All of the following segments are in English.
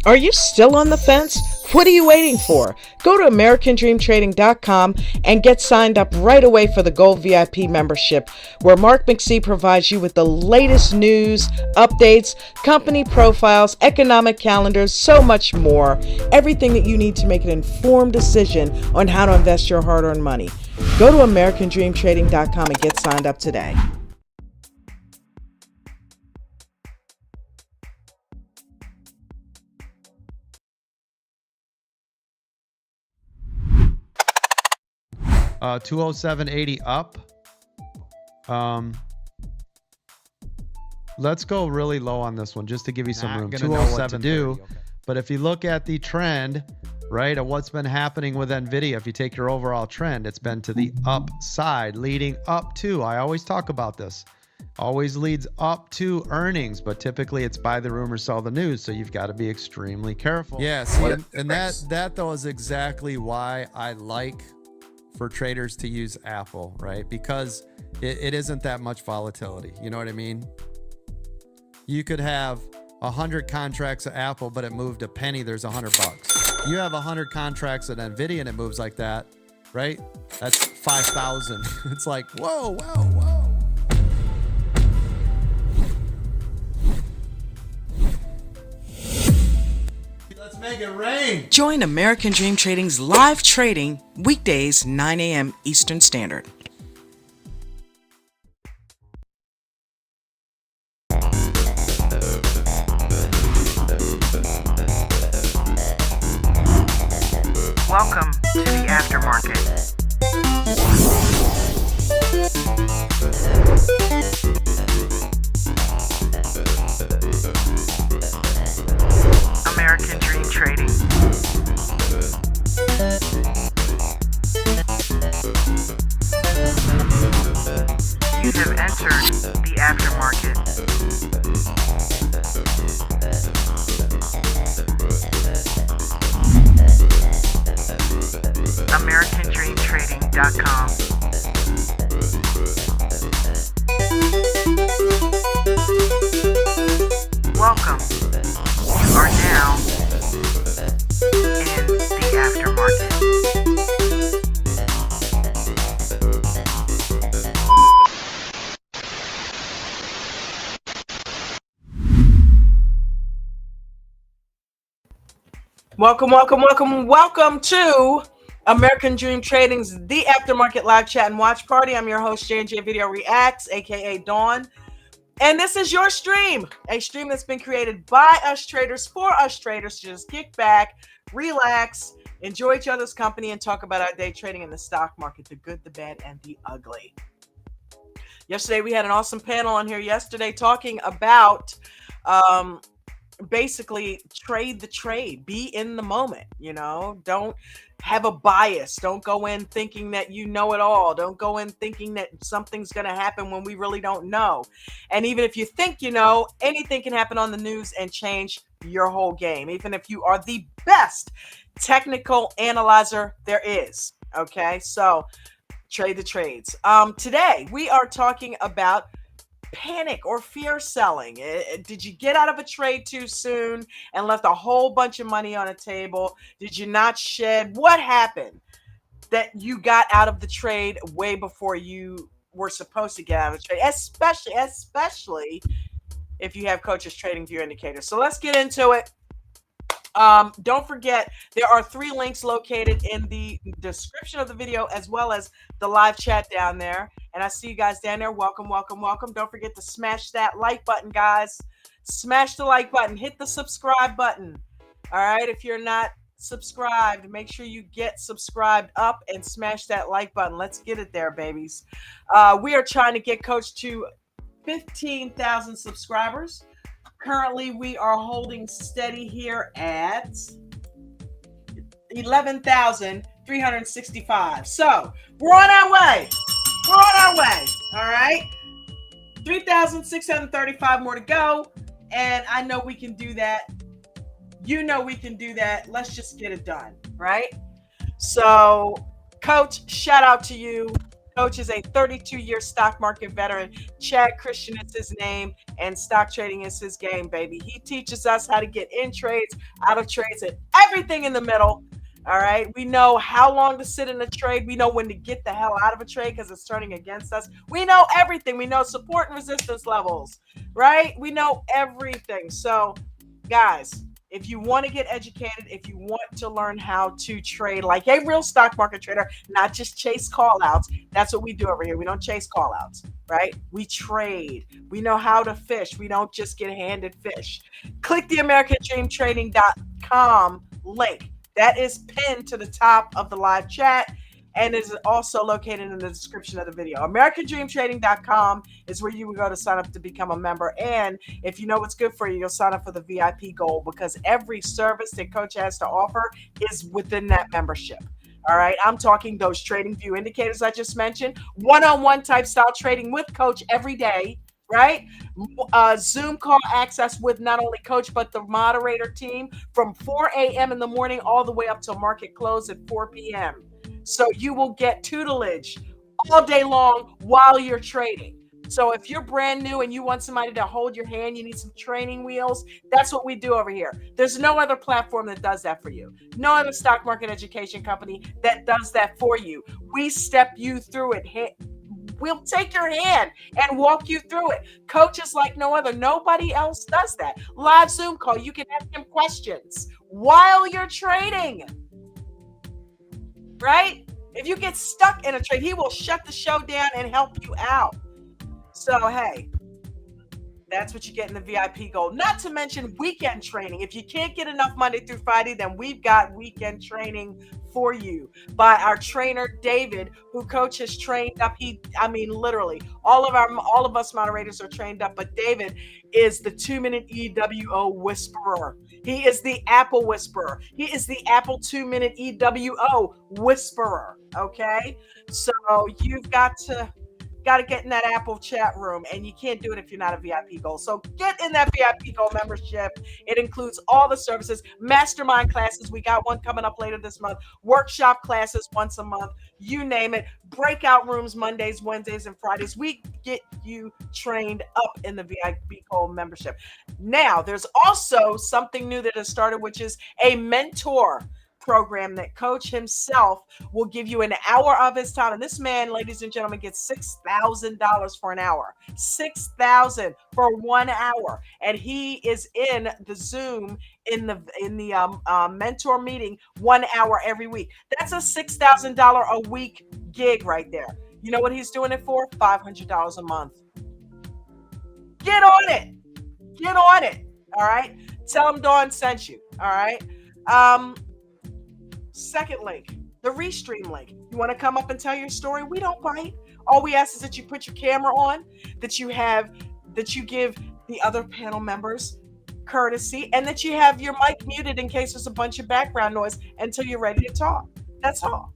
Are you still on the fence? What are you waiting for? Go to AmericanDreamTrading.com and get signed up right away for the Gold VIP membership, where Mark McSee provides you with the latest news, updates, company profiles, economic calendars, so much more. Everything that you need to make an informed decision on how to invest your hard-earned money. Go to AmericanDreamTrading.com and get signed up today. Uh, 207.80 up. Let's go really low on this one just to give you some room. 207 do. Okay. But if you look at the trend, right, of what's been happening with NVIDIA, if you take your overall trend, it's been to the upside, leading up to, I always talk about this, always leads up to earnings, but typically it's buy the rumor, sell the news. So you've got to be extremely careful. Yes. Yeah, and that though is exactly why I like for traders to use Apple, right? Because it isn't that much volatility. You know what I mean? You could have 100 contracts at Apple, but it moved a penny. There's $100. You have 100 contracts at NVIDIA and it moves like that, right? That's 5,000. It's like, whoa, whoa, whoa. Let's make it rain. Join American Dream Trading's live trading weekdays 9 a.m. Eastern Standard. Welcome to the Aftermarket. American Dream Trading. You have entered the Aftermarket. AmericanDreamTrading.com. Welcome. You are now in the Aftermarket. Welcome to American Dream Trading's The Aftermarket Live Chat and Watch Party. I'm your host, J&J Video Reacts, aka Dawn. And this is your stream, a stream that's been created by us traders for us traders to just kick back, relax, enjoy each other's company, and talk about our day trading in the stock market, the good, the bad, and the ugly. Yesterday, we had an awesome panel on here yesterday talking about basically trade the trade, be in the moment, you know, don't have a bias, don't go in thinking that you know it all, don't go in thinking that something's going to happen when we really don't know. And even if you think you know, anything can happen on the news and change your whole game, even if you are the best technical analyzer there is. Okay, so trade the trades. Today we are talking about panic or fear selling. Did you get out of a trade too soon and left a whole bunch of money on a table? Did you not shed? What happened that you got out of the trade way before you were supposed to get out of the trade, especially if you have Coach's Trading View Indicator. So let's get into it. Don't forget, there are 3 links located in the description of the video as well as the live chat down there. And I see you guys down there. Welcome. Don't forget to smash that like button, guys. Smash the like button. Hit the subscribe button. All right. If you're not subscribed, make sure you get subscribed up and smash that like button. Let's get it there, babies. We are trying to get Coach to 15,000 subscribers. Currently, we are holding steady here at 11,365. So we're on our way. All right. 3,635 more to go. And I know we can do that. You know we can do that. Let's just get it done, right? So, Coach, shout out to you. Coach is a 32-year stock market veteran. Chad Christian is his name, and stock trading is his game, baby. He teaches us how to get in trades, out of trades, and everything in the middle. All right. We know how long to sit in a trade. We know when to get the hell out of a trade because it's turning against us. We know everything. We know support and resistance levels, right? We know everything. So, guys, if you want to get educated, if you want to learn how to trade like a real stock market trader, not just chase call outs, that's what we do over here. We don't chase call outs, right? We trade. We know how to fish. We don't just get handed fish. Click the AmericanDreamTrading.com link. That is pinned to the top of the live chat and is also located in the description of the video. AmericanDreamTrading.com is where you will go to sign up to become a member. And if you know what's good for you, you'll sign up for the VIP Gold because every service that Coach has to offer is within that membership. All right. I'm talking those trading view indicators I just mentioned, one-on-one type style trading with Coach every day, right? Zoom call access with not only Coach, but the moderator team from 4 a.m. in the morning all the way up till market close at 4 p.m. So you will get tutelage all day long while you're trading. So if you're brand new and you want somebody to hold your hand, you need some training wheels, that's what we do over here. There's no other platform that does that for you. No other stock market education company that does that for you. We step you through it. We'll take your hand and walk you through it. Coaches like no other. Nobody else does that. Live Zoom call. You can ask him questions while you're trading. Right? If you get stuck in a trade, he will shut the show down and help you out. So, hey, that's what you get in the VIP Gold. Not to mention weekend training. If you can't get enough Monday through Friday, then we've got weekend training for you by our trainer, David, who Coach has trained up. Literally, all of us moderators are trained up, but David is the 2-minute EWO whisperer. He is the Apple whisperer. He is the Apple 2-minute EWO whisperer. Okay. So you've got to get in that Apple chat room, and you can't do it if you're not a VIP Gold. So get in that VIP Gold membership. It includes all the services, mastermind classes. We got one coming up later this month, workshop classes once a month, you name it, breakout rooms Mondays, Wednesdays, and Fridays. We get you trained up in the VIP Gold membership. Now, there's also something new that has started, which is a mentor program that Coach himself will give you an hour of his time. And this man, ladies and gentlemen, gets $6,000 for an hour. $6,000 for 1 hour. And he is in the Zoom in the mentor meeting 1 hour every week. That's a $6,000 a week gig right there. You know what he's doing it for? $500 a month. Get on it. Get on it. All right. Tell him Dawn sent you. All right. Second link, the Restream link. You want to come up and tell your story? We don't bite. All we ask is that you put your camera on, that you give the other panel members courtesy, and that you have your mic muted in case there's a bunch of background noise until you're ready to talk. That's all,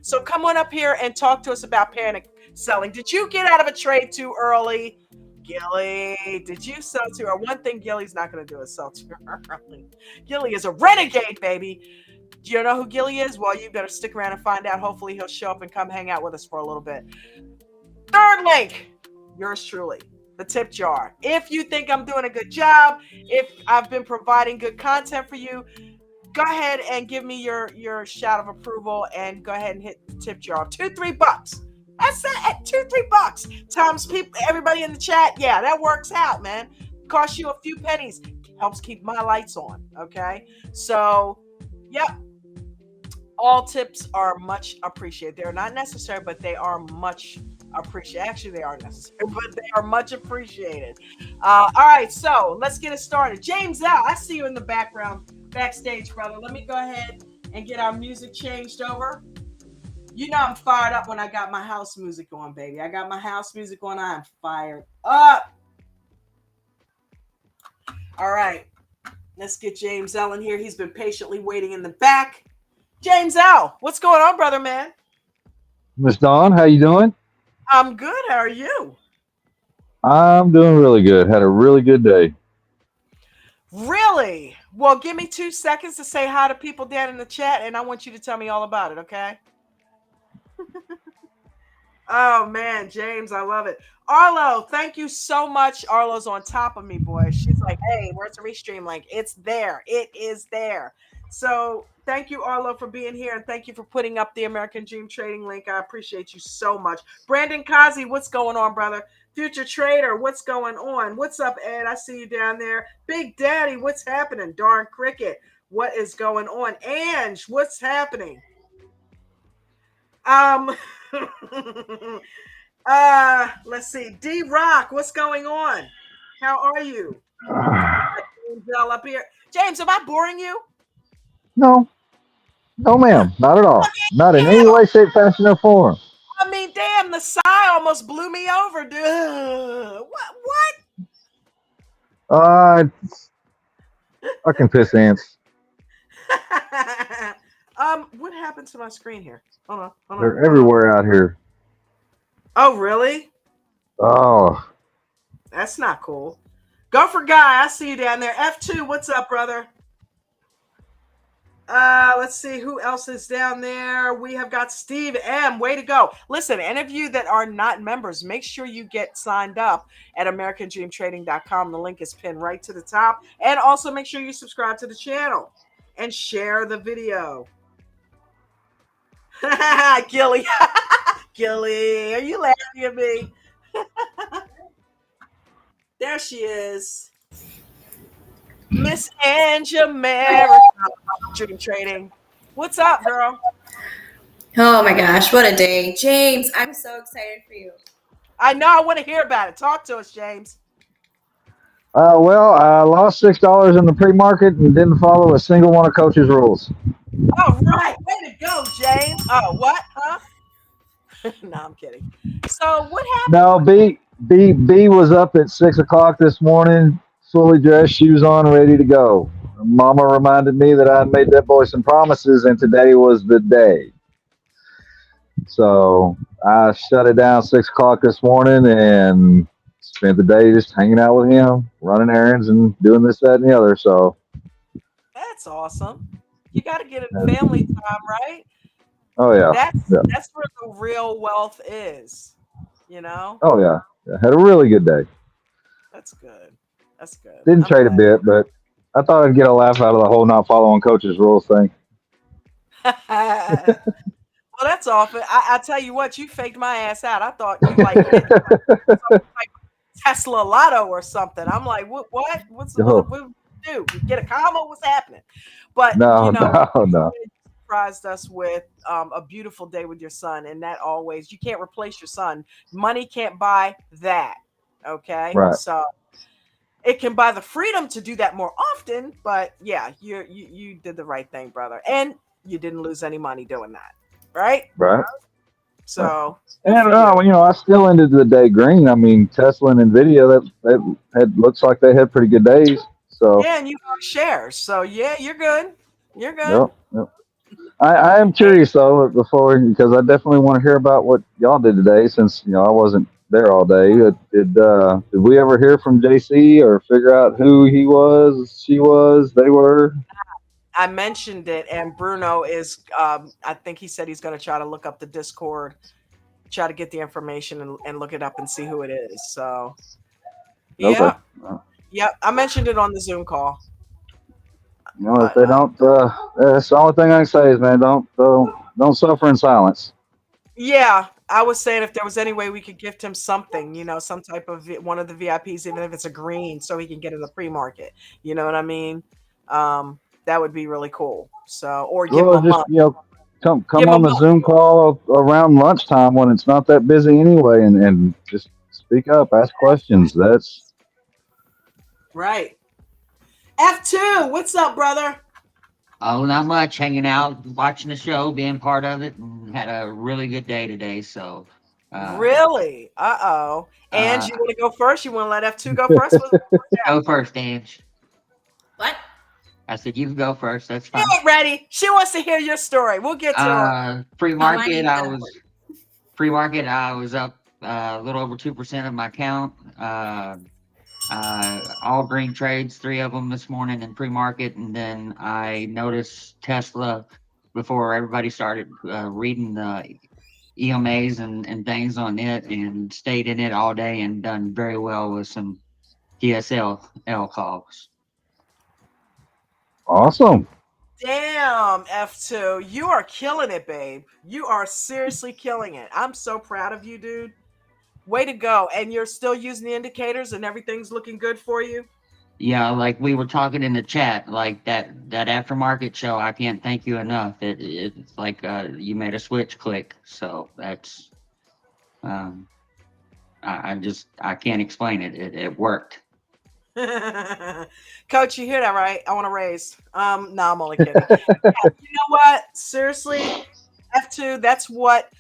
So come on up here and talk to us about panic selling. Did you get out of a trade too early? Gilly, did you sell too early? One thing Gilly's not going to do is sell too early. Gilly is a renegade, baby. Do you know who Gilly is? Well, you better stick around and find out. Hopefully he'll show up and come hang out with us for a little bit. Third link, yours truly, the tip jar. If you think I'm doing a good job, if I've been providing good content for you, go ahead and give me your shout of approval and go ahead and hit the tip jar. $2-3. That's it, at $2-3 times everybody in the chat. Yeah, that works out, man. Costs you a few pennies. Helps keep my lights on. Okay. So, yep. All tips are much appreciated. They're not necessary, but they are much appreciated. Actually, they are necessary, but they are much appreciated. All right, so let's get it started. James Al, I see you in the background, backstage, brother. Let me go ahead and get our music changed over. You know I'm fired up when I got my house music on, baby. I got my house music on. I'm fired up. All right, let's get James Al in here. He's been patiently waiting in the back. James Al, what's going on, brother, man? Miss Dawn, how you doing? I'm good. How are you? I'm doing really good. Had a really good day. Really? Well, give me 2 seconds to say hi to people down in the chat, and I want you to tell me all about it, okay? Oh man, James, I love it. Arlo, thank you so much. Arlo's on top of me, boy. She's like, hey, where's the restream link? It's there. It is there. So thank you, Arlo, for being here, and thank you for putting up the American Dream Trading link. I appreciate you so much. Brandon Kazi, what's going on, brother? Future Trader, what's going on? What's up, Ed? I see you down there. Big Daddy, what's happening? Darn Cricket, what is going on? Ange, what's happening? Um let's see. D Rock, what's going on? How are you? James up here. James, am I boring you? No, no, ma'am, not at all. Not in any Damn. way, shape, fashion, or form. I mean, damn, the sigh almost blew me over, dude. What? Uh, I can piss ants. What happened to my screen here? Hold on. They're everywhere out here. Oh, really? Oh, That's not cool. Go for Guy. I see you down there. F2, what's up, brother? Let's see who else is down there. We have got Steve M. Way to go. Listen, any of you that are not members, make sure you get signed up at AmericanDreamTrading.com. The link is pinned right to the top. And also make sure you subscribe to the channel and share the video. Gilly. Gilly, are you laughing at me? There she is. Miss Angie America Dream Trading. What's up, girl? Oh my gosh, what a day. James, I'm so excited for you. I know. I want to hear about it. Talk to us, James. well, I lost $6 in the pre-market and didn't follow a single one of Coach's rules. All right. Way to go, James. Oh, what? Huh? No, I'm kidding. So what happened? No, B was up at 6 o'clock this morning, fully dressed, shoes on, ready to go. Mama reminded me that I made that boy some promises, and today was the day. So I shut it down 6 o'clock this morning and spent the day just hanging out with him, running errands, and doing this, that, and the other. So That's awesome. You got to get in family time, right? oh yeah, That's where the real wealth is. You know. oh yeah. Had a really good day. That's good. That's good. Didn't trade a bit, but I thought I'd get a laugh out of the whole not following Coach's rules thing. Well, that's awful. I tell you what, you faked my ass out. I thought you like hit something like Tesla Lotto or something. I'm like, what? What do? Get a comma? What's happening? But No, you know, no. you surprised us with a beautiful day with your son, and that always you can't replace your son. Money can't buy that. Okay, Right. so it can buy the freedom to do that more often. But yeah, you did the right thing, brother, and you didn't lose any money doing that, right? Right. So, and I still ended the day green. I mean, Tesla and Nvidia that had looks like they had pretty good days. So yeah, and you got shares. So yeah, you're good. You're good. yep. I am curious though because I definitely want to hear about what y'all did today since I wasn't there all day. Did we ever hear from JC or figure out who he was, she was, they were? I mentioned it, and Bruno is. I think he said he's going to try to look up the Discord, try to get the information and look it up and see who it is. So, yeah, Okay. yeah. I mentioned it on the Zoom call. If they don't, that's the only thing I can say is, man, don't suffer in silence. Yeah, I was saying if there was any way we could gift him something, some type of one of the VIPs, even if it's a green, so he can get in the pre-market. You know what I mean? That would be really cool. So, or give him a month. Come on the Zoom call around lunchtime when it's not that busy anyway, and just speak up, ask questions. That's right. F2, what's up, brother? Oh, not much. Hanging out, watching the show, being part of it, and had a really good day today. So, really? Uh-oh. Ange, you want to go first? You want to let F2 go first? Go first, Ange. What? I said you can go first. That's fine. Get ready. She wants to hear your story. We'll get to her. Pre-market, I was up a little over 2% of my count. All green trades, 3 of them this morning in pre-market, and then I noticed Tesla before everybody started reading the EMAs and things on it, and stayed in it all day and done very well with some TSL calls. Awesome. Damn, F2. You are killing it, babe. You are seriously killing it. I'm so proud of you, dude. Way to go. And you're still using the indicators and everything's looking good for you? Yeah, like we were talking in the chat, like that aftermarket show. I can't thank you enough. It's like you made a switch click. So that's um, I can't explain it. It worked. Coach, you hear that, right? I want to raise. No, I'm only kidding. Yeah, you know what? Seriously, F2, that's what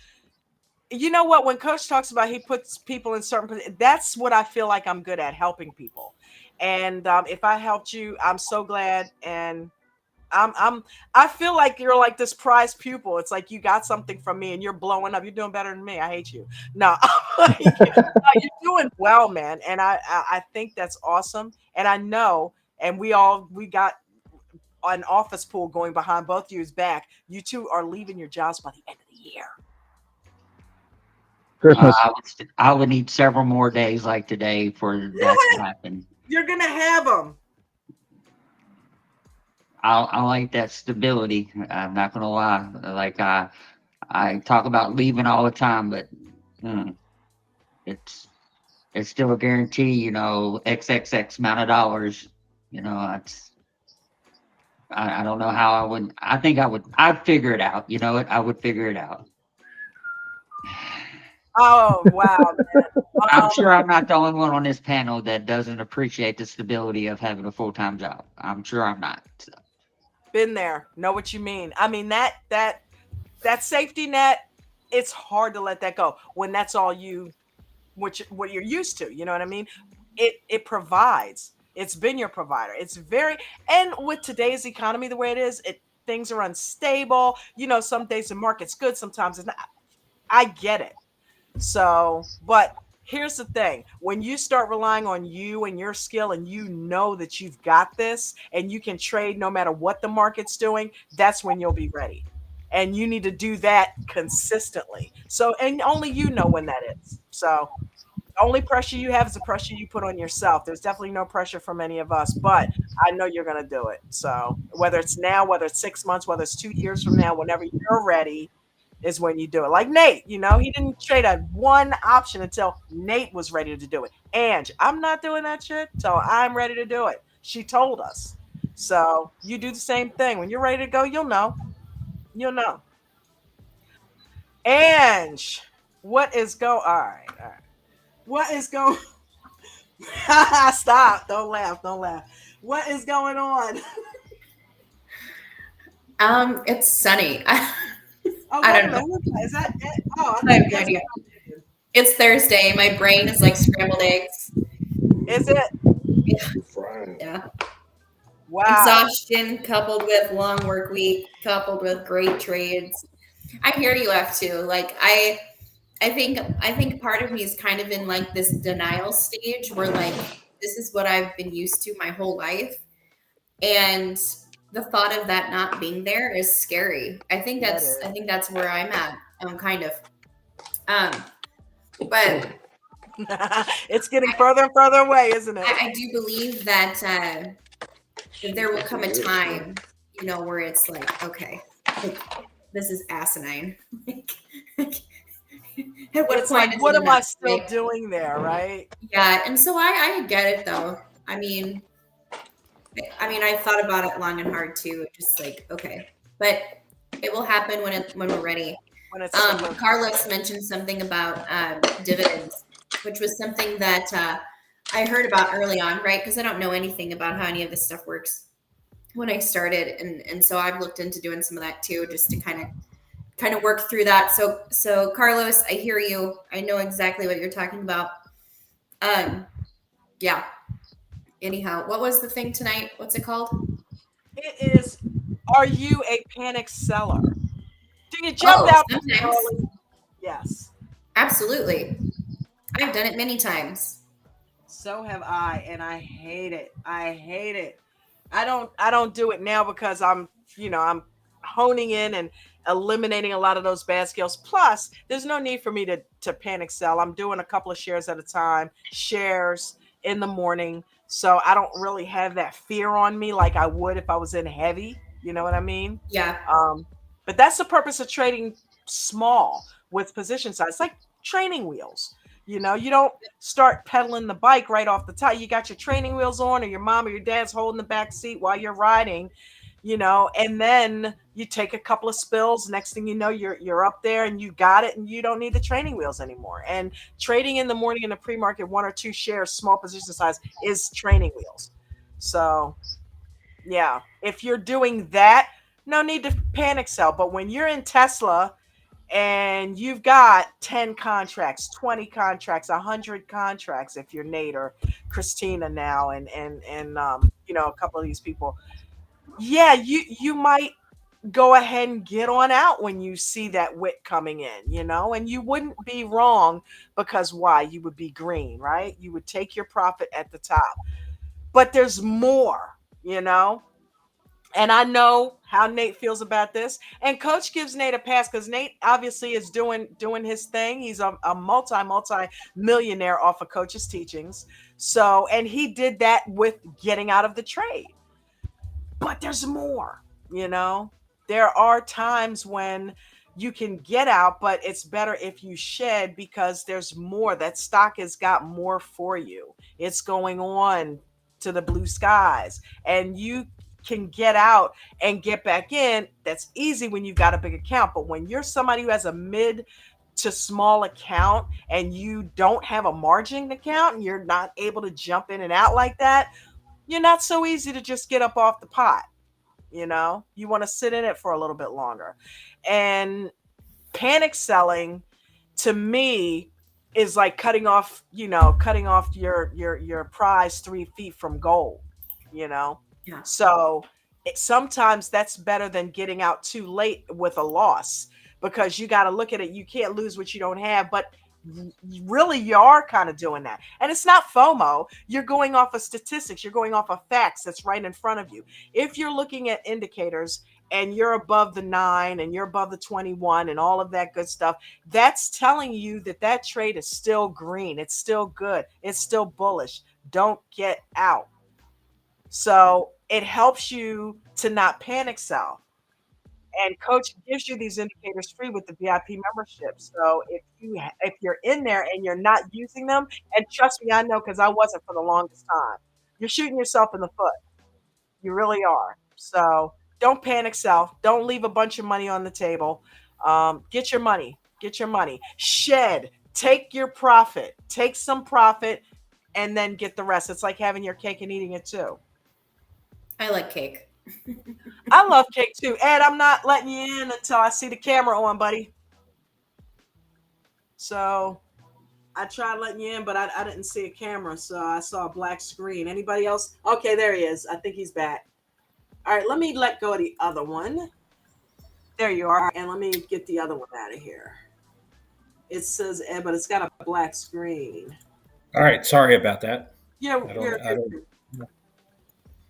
you know what when coach talks about he puts people in certain, that's what I feel like I'm good at, helping people. And if I helped you, I'm so glad. And I feel like you're like this prized pupil. It's like you got something from me and you're blowing up. You're doing better than me. I hate you. No, no, you're doing well, man. And I think that's awesome. And I know, and we got an office pool going behind both of you's back. You two are leaving your jobs by the end of the year. Christmas. I would need several more days like today for that to happen. You're gonna have them. I like that stability. I'm not gonna lie. Like I talk about leaving all the time, but it's still a guarantee. You know, XXX amount of dollars. You know, I don't know how I would. I think I'd figure it out. You know, I would figure it out. Oh wow, man. I'm sure I'm not the only one on this panel that doesn't appreciate the stability of having a full-time job. I'm sure I'm not. So. Been there, know what you mean. I mean that safety net, it's hard to let that go when that's all you what you're used to. You know what I mean? It provides. It's been your provider. It's very, and with today's economy the way it is, things are unstable. You know, some days the market's good, sometimes it's not. I get it. So, but here's the thing, when you start relying on you and your skill and you know that you've got this and you can trade no matter what the market's doing, that's when you'll be ready. And you need to do that consistently. So, and only you know when that is. So, the only pressure you have is the pressure you put on yourself. There's definitely no pressure from any of us, but I know you're going to do it. So, whether it's now, whether it's 6 months, whether it's 2 years from now, whenever you're ready, is when you do it. Like Nate, you know, he didn't trade a one option until Nate was ready to do it. And I'm not doing that shit till I'm ready to do it. She told us. So you do the same thing. When you're ready to go, you'll know. You'll know. Ange, what is going? All right, all right. What is going? Stop! Don't laugh! Don't laugh! What is going on? It's sunny. Oh, I wait don't a know. minute. Is that it? Oh, I have no idea. It's Thursday. My brain is like scrambled eggs. Is it? Yeah. Wow. Exhaustion coupled with long work week, coupled with great trades. I hear you, F2. Like I think part of me is kind of in like this denial stage where like this is what I've been used to my whole life. And the thought of that not being there is scary. I think that's where I'm at. Kind of. But it's getting further and further away, isn't it? I do believe that there will come a time, you know, where it's like, okay, like, this is asinine. At what it's point like, is what it am I enough, still right? doing there, right? Yeah, and so I get it though. I mean, I thought about it long and hard too. Just like, okay, but it will happen when we're ready. When it's Carlos mentioned something about dividends, which was something that I heard about early on, right? Because I don't know anything about how any of this stuff works when I started, and so I've looked into doing some of that too, just to kind of work through that. So Carlos, I hear you. I know exactly what you're talking about. Yeah. Anyhow, what was the thing tonight? What's it called? It is. Are you a panic seller? Do you jump out early? Yes. Absolutely. I've done it many times. So have I, and I hate it. I hate it. I don't do it now because I'm honing in and eliminating a lot of those bad skills. Plus, there's no need for me to panic sell. I'm doing a couple of shares at a time, shares in the morning. So I don't really have that fear on me like I would if I was in heavy. You know what I mean? Yeah. But that's the purpose of trading small with position size. It's like training wheels. You don't start pedaling the bike right off the top. You got your training wheels on, or your mom or your dad's holding the back seat while you're riding, and then you take a couple of spills. Next thing you know, you're up there and you got it, and you don't need the training wheels anymore. And trading in the morning in the pre-market, one or two shares, small position size, is training wheels. So yeah, if you're doing that, no need to panic sell. But when you're in Tesla and you've got 10 contracts, 20 contracts, 100 contracts, if you're Nate or Christina now, and a couple of these people, yeah, you might go ahead and get on out when you see that wick coming in, and you wouldn't be wrong, because why? You would be green, right? You would take your profit at the top. But there's more, you know? And I know how Nate feels about this. And Coach gives Nate a pass because Nate obviously is doing his thing. He's a multi millionaire off of Coach's teachings. So, and he did that with getting out of the trade. But there's more, you know? There are times when you can get out, but it's better if you shed, because there's more. That stock has got more for you. It's going on to the blue skies, and you can get out and get back in. That's easy when you've got a big account. But when you're somebody who has a mid to small account and you don't have a margin account and you're not able to jump in and out like that, you're not so easy to just get up off the pot. You want to sit in it for a little bit longer. And panic selling, to me, is like cutting off your prize 3 feet from gold. you know Yeah. so sometimes that's better than getting out too late with a loss, because you got to look at it. You can't lose what you don't have, but really you are kind of doing that. And it's not FOMO. You're going off of statistics. You're going off of facts that's right in front of you. If you're looking at indicators and you're above the 9 and you're above the 21 and all of that good stuff, that's telling you that that trade is still green. It's still good. It's still bullish. Don't get out. So it helps you to not panic sell. And Coach gives you these indicators free with the VIP membership. So if you're in there and you're not using them, and trust me, I know, because I wasn't for the longest time, you're shooting yourself in the foot. You really are. So don't panic sell. Don't leave a bunch of money on the table. Get your money. Get your money. Shed. Take your profit. Take some profit, and then get the rest. It's like having your cake and eating it too. I like cake. I love cake too. Ed, I'm not letting you in until I see the camera on, buddy. So I tried letting you in, but I didn't see a camera, so I saw a black screen. Anybody else? Okay, there he is. I think he's back. All right, let me let go of the other one. There you are. And let me get the other one out of here. It says Ed, but it's got a black screen. All right, sorry about that. Yeah,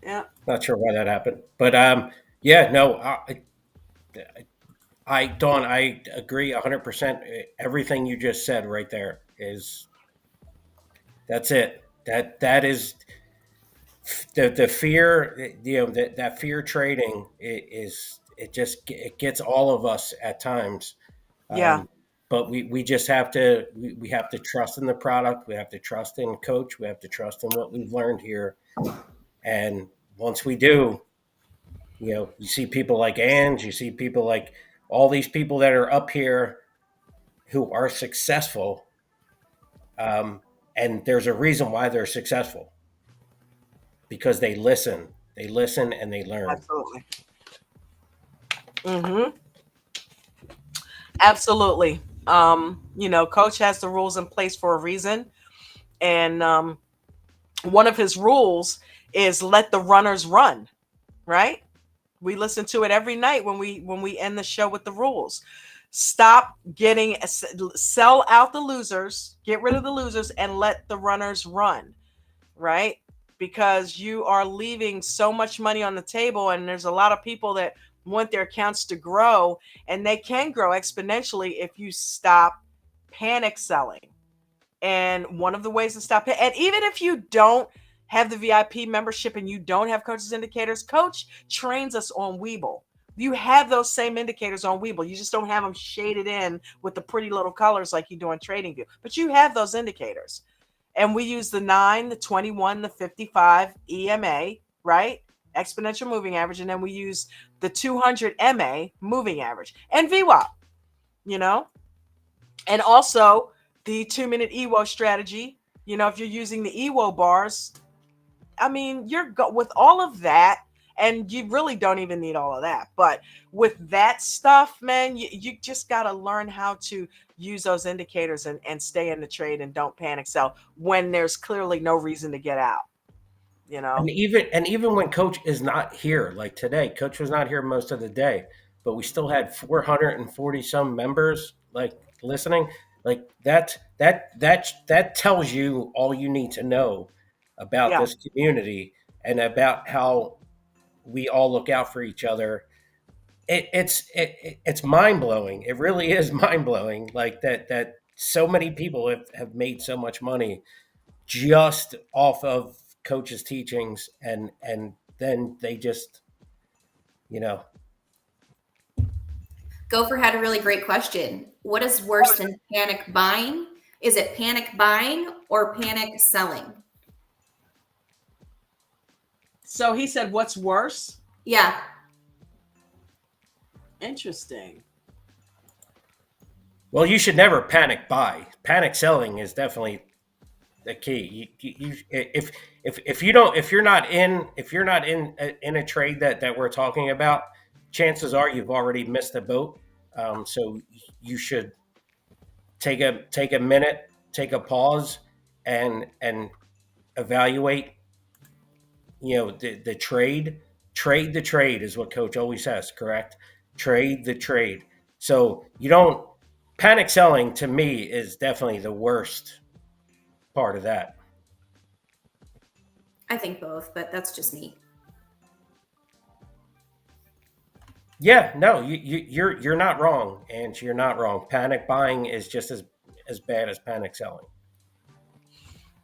yeah. Not sure why that happened, but yeah, no, Dawn, I agree 100%. Everything you just said right there that's it. That is the fear. That fear trading it gets all of us at times. Yeah. But we just have to we have to trust in the product. We have to trust in Coach. We have to trust in what we've learned here. And once we do, you see people like Ange, you see people like all these people that are up here who are successful. And there's a reason why they're successful, because they listen and they learn. Absolutely. Mm-hmm. Absolutely. Coach has the rules in place for a reason. And one of his rules is let the runners run, right? We listen to it every night when we end the show with the rules. Sell out the losers, get rid of the losers, and let the runners run, right? Because you are leaving so much money on the table, and there's a lot of people that want their accounts to grow, and they can grow exponentially if you stop panic selling. And one of the ways to stop it, and even if you don't have the VIP membership and you don't have Coach's Indicators, Coach trains us on Webull. You have those same indicators on Webull. You just don't have them shaded in with the pretty little colors like you do on TradingView. But you have those indicators. And we use the 9, the 21, the 55 EMA, right? Exponential moving average. And then we use the 200 MA moving average and VWAP, you know? And also the 2-minute EWO strategy. You know, if you're using the EWO bars, I mean, with all of that, and you really don't even need all of that. But with that stuff, man, you just got to learn how to use those indicators and stay in the trade and don't panic sell when there's clearly no reason to get out, you know? And even when Coach is not here, like today, Coach was not here most of the day, but we still had 440 some members like listening. Like that tells you all you need to know about Yeah. this community and about how we all look out for each other. It's mind blowing. It really is mind blowing. Like that so many people have made so much money just off of Coach's teachings, and then they just, you know. Gopher had a really great question. What is worse than panic buying? Is it panic buying or panic selling? So he said, what's worse? Yeah. Interesting. Well, you should never panic buy. Panic selling is definitely the key. If you're not in a trade that we're talking about, chances are you've already missed a boat. So you should take a minute, take a pause, and evaluate. You know, the trade. Trade the trade is what Coach always says. Correct. Trade the trade. So you don't panic selling. To me, is definitely the worst part of that. I think both, but that's just me. Yeah, no, you're not wrong, and you're not wrong. Panic buying is just as bad as panic selling.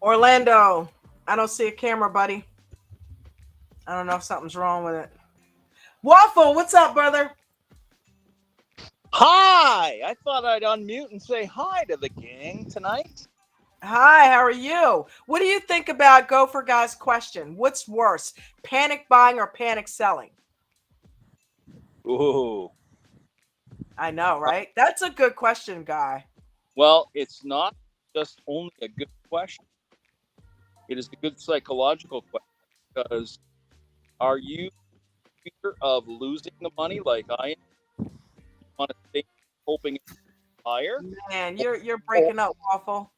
Orlando, I don't see a camera, buddy. I don't know if something's wrong with it. Waffle, what's up, brother? Hi! I thought I'd unmute and say hi to the gang tonight. Hi, how are you? What do you think about Gopher Guy's question? What's worse, panic buying or panic selling? Ooh. I know, right? That's a good question, Guy. Well, it's not just only a good question. It is a good psychological question, because are you in fear of losing the money like I am? You want to stay hoping it's higher? Man, you're breaking up, Waffle.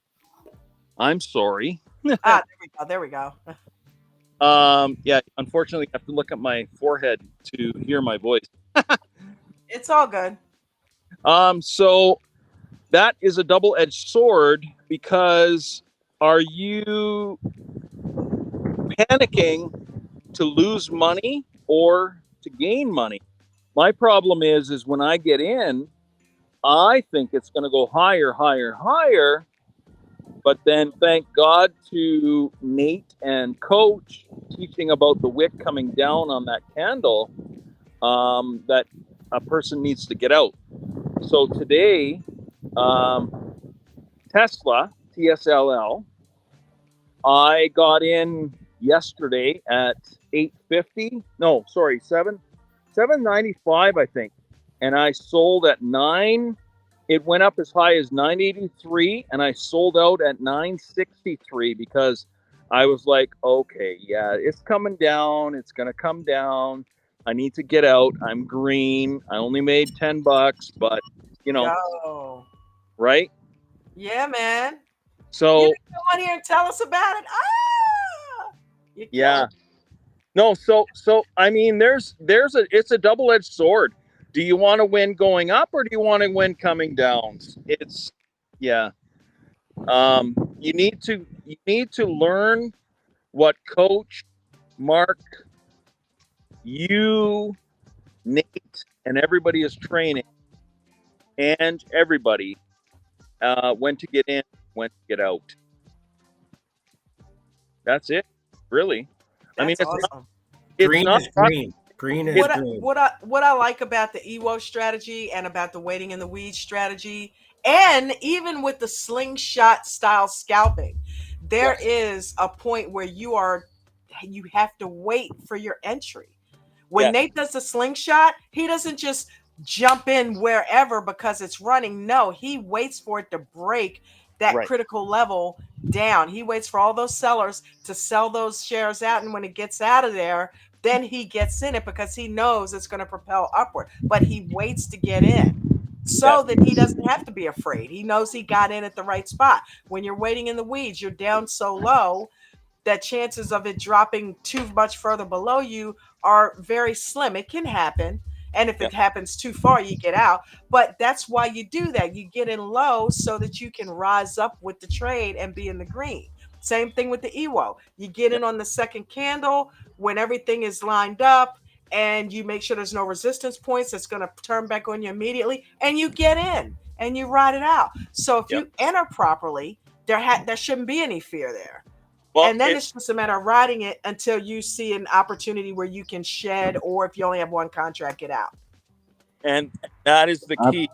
I'm sorry. There we go. Yeah, unfortunately, I have to look at my forehead to hear my voice. It's all good. So that is a double-edged sword, because are you panicking to lose money or to gain money? My problem is when I get in, I think it's going to go higher, higher, higher. But then thank God to Nate and Coach teaching about the wick coming down on that candle, that a person needs to get out. So today, Tesla, TSLL, I got in yesterday at 850. No, sorry, 795, I think. And I sold at 9. It went up as high as 983, and I sold out at 963 because I was like, okay, yeah, it's coming down. It's going to come down. I need to get out. I'm green. I only made $10, but you know, right? Yeah, man. So you come on here and tell us about it. Yeah. No, so I mean, it's a double-edged sword. Do you want to win going up, or do you want to win coming down? It's you need to learn what Coach, Mark, you, Nate and everybody is training, and everybody when to get in, when to get out. That's it, really. That's I mean, awesome. Green is green. Green is green. What I like about the EWO strategy and about the waiting in the weeds strategy, and even with the slingshot style scalping, there is a point where you have to wait for your entry. When Nate does the slingshot, he doesn't just jump in wherever because it's running. No, he waits for it to break that critical level down. He waits for all those sellers to sell those shares out. And when it gets out of there, then he gets in it because he knows it's going to propel upward. But he waits to get in so that he doesn't have to be afraid. He knows he got in at the right spot. When you're waiting in the weeds, you're down so low that chances of it dropping too much further below you are very slim. It can happen. And if it happens too far, you get out. But that's why you do that. You get in low so that you can rise up with the trade and be in the green. Same thing with the EWO. You get in on the second candle when everything is lined up and you make sure there's no resistance points that's going to turn back on you immediately, and you get in and you ride it out. So if you enter properly, there shouldn't be any fear there. Well, and then it's just a matter of riding it until you see an opportunity where you can shed, or if you only have one contract, get out. And that is the key.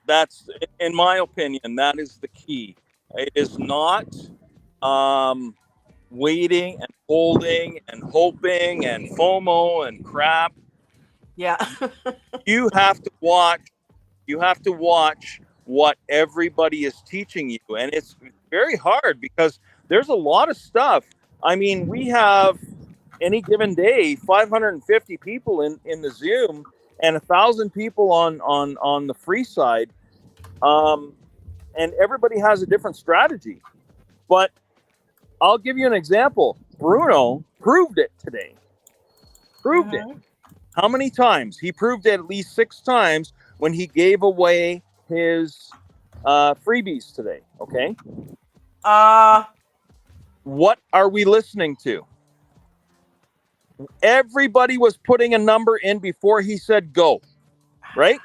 That's, in my opinion, that is the key. It is not waiting and holding and hoping and FOMO and crap. Yeah. You have to watch. You have to watch what everybody is teaching you, and it's very hard because there's a lot of stuff. I mean, we have any given day 550 people in the Zoom and 1,000 people on the free side, and everybody has a different strategy. But I'll give you an example. Bruno proved it today. Proved it. How many times? He proved it at least 6 times when he gave away his freebies today. Okay. What are we listening to? Everybody was putting a number in before he said go, right?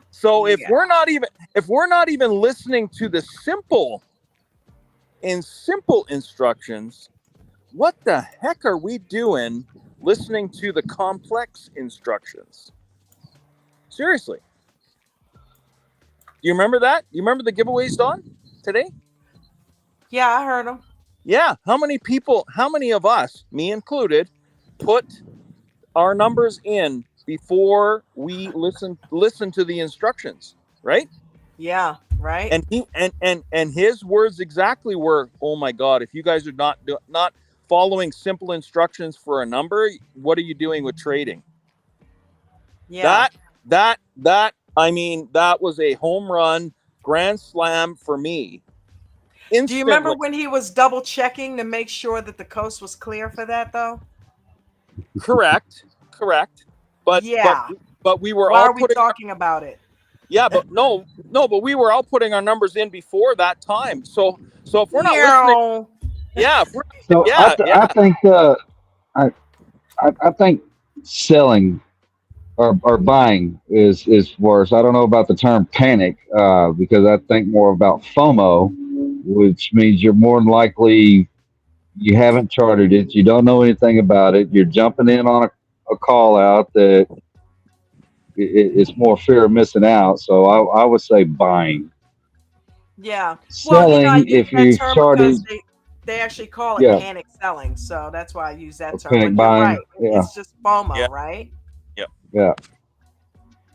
So if we're not even listening to the simple instructions, what the heck are we doing listening to the complex instructions? Seriously. Do you remember that? You remember the giveaways, Don, today? Yeah, I heard them. Yeah. How many of us, me included, put our numbers in before we listen to the instructions, right? Yeah, right. And he and his words exactly were, "Oh my God, if you guys are not following simple instructions for a number, what are you doing with trading?" Yeah. That I mean, that was a home run, grand slam for me. Instantly. Do you remember when he was double checking to make sure that the coast was clear for that, though? Correct. But we were Why all are we talking about it? Yeah, but no, but we were all putting our numbers in before that time. So if we're not listening, I think selling or buying is worse. I don't know about the term panic because I think more about FOMO, which means you're more than likely you haven't charted it, you don't know anything about it, you're jumping in on a call out that it's more fear of missing out. So I would say buying. Yeah. Selling, well, I use if that you term charted, because they actually call it panic selling, so that's why I use that term. panic But you're buying, right. It's just FOMO, right? Yeah.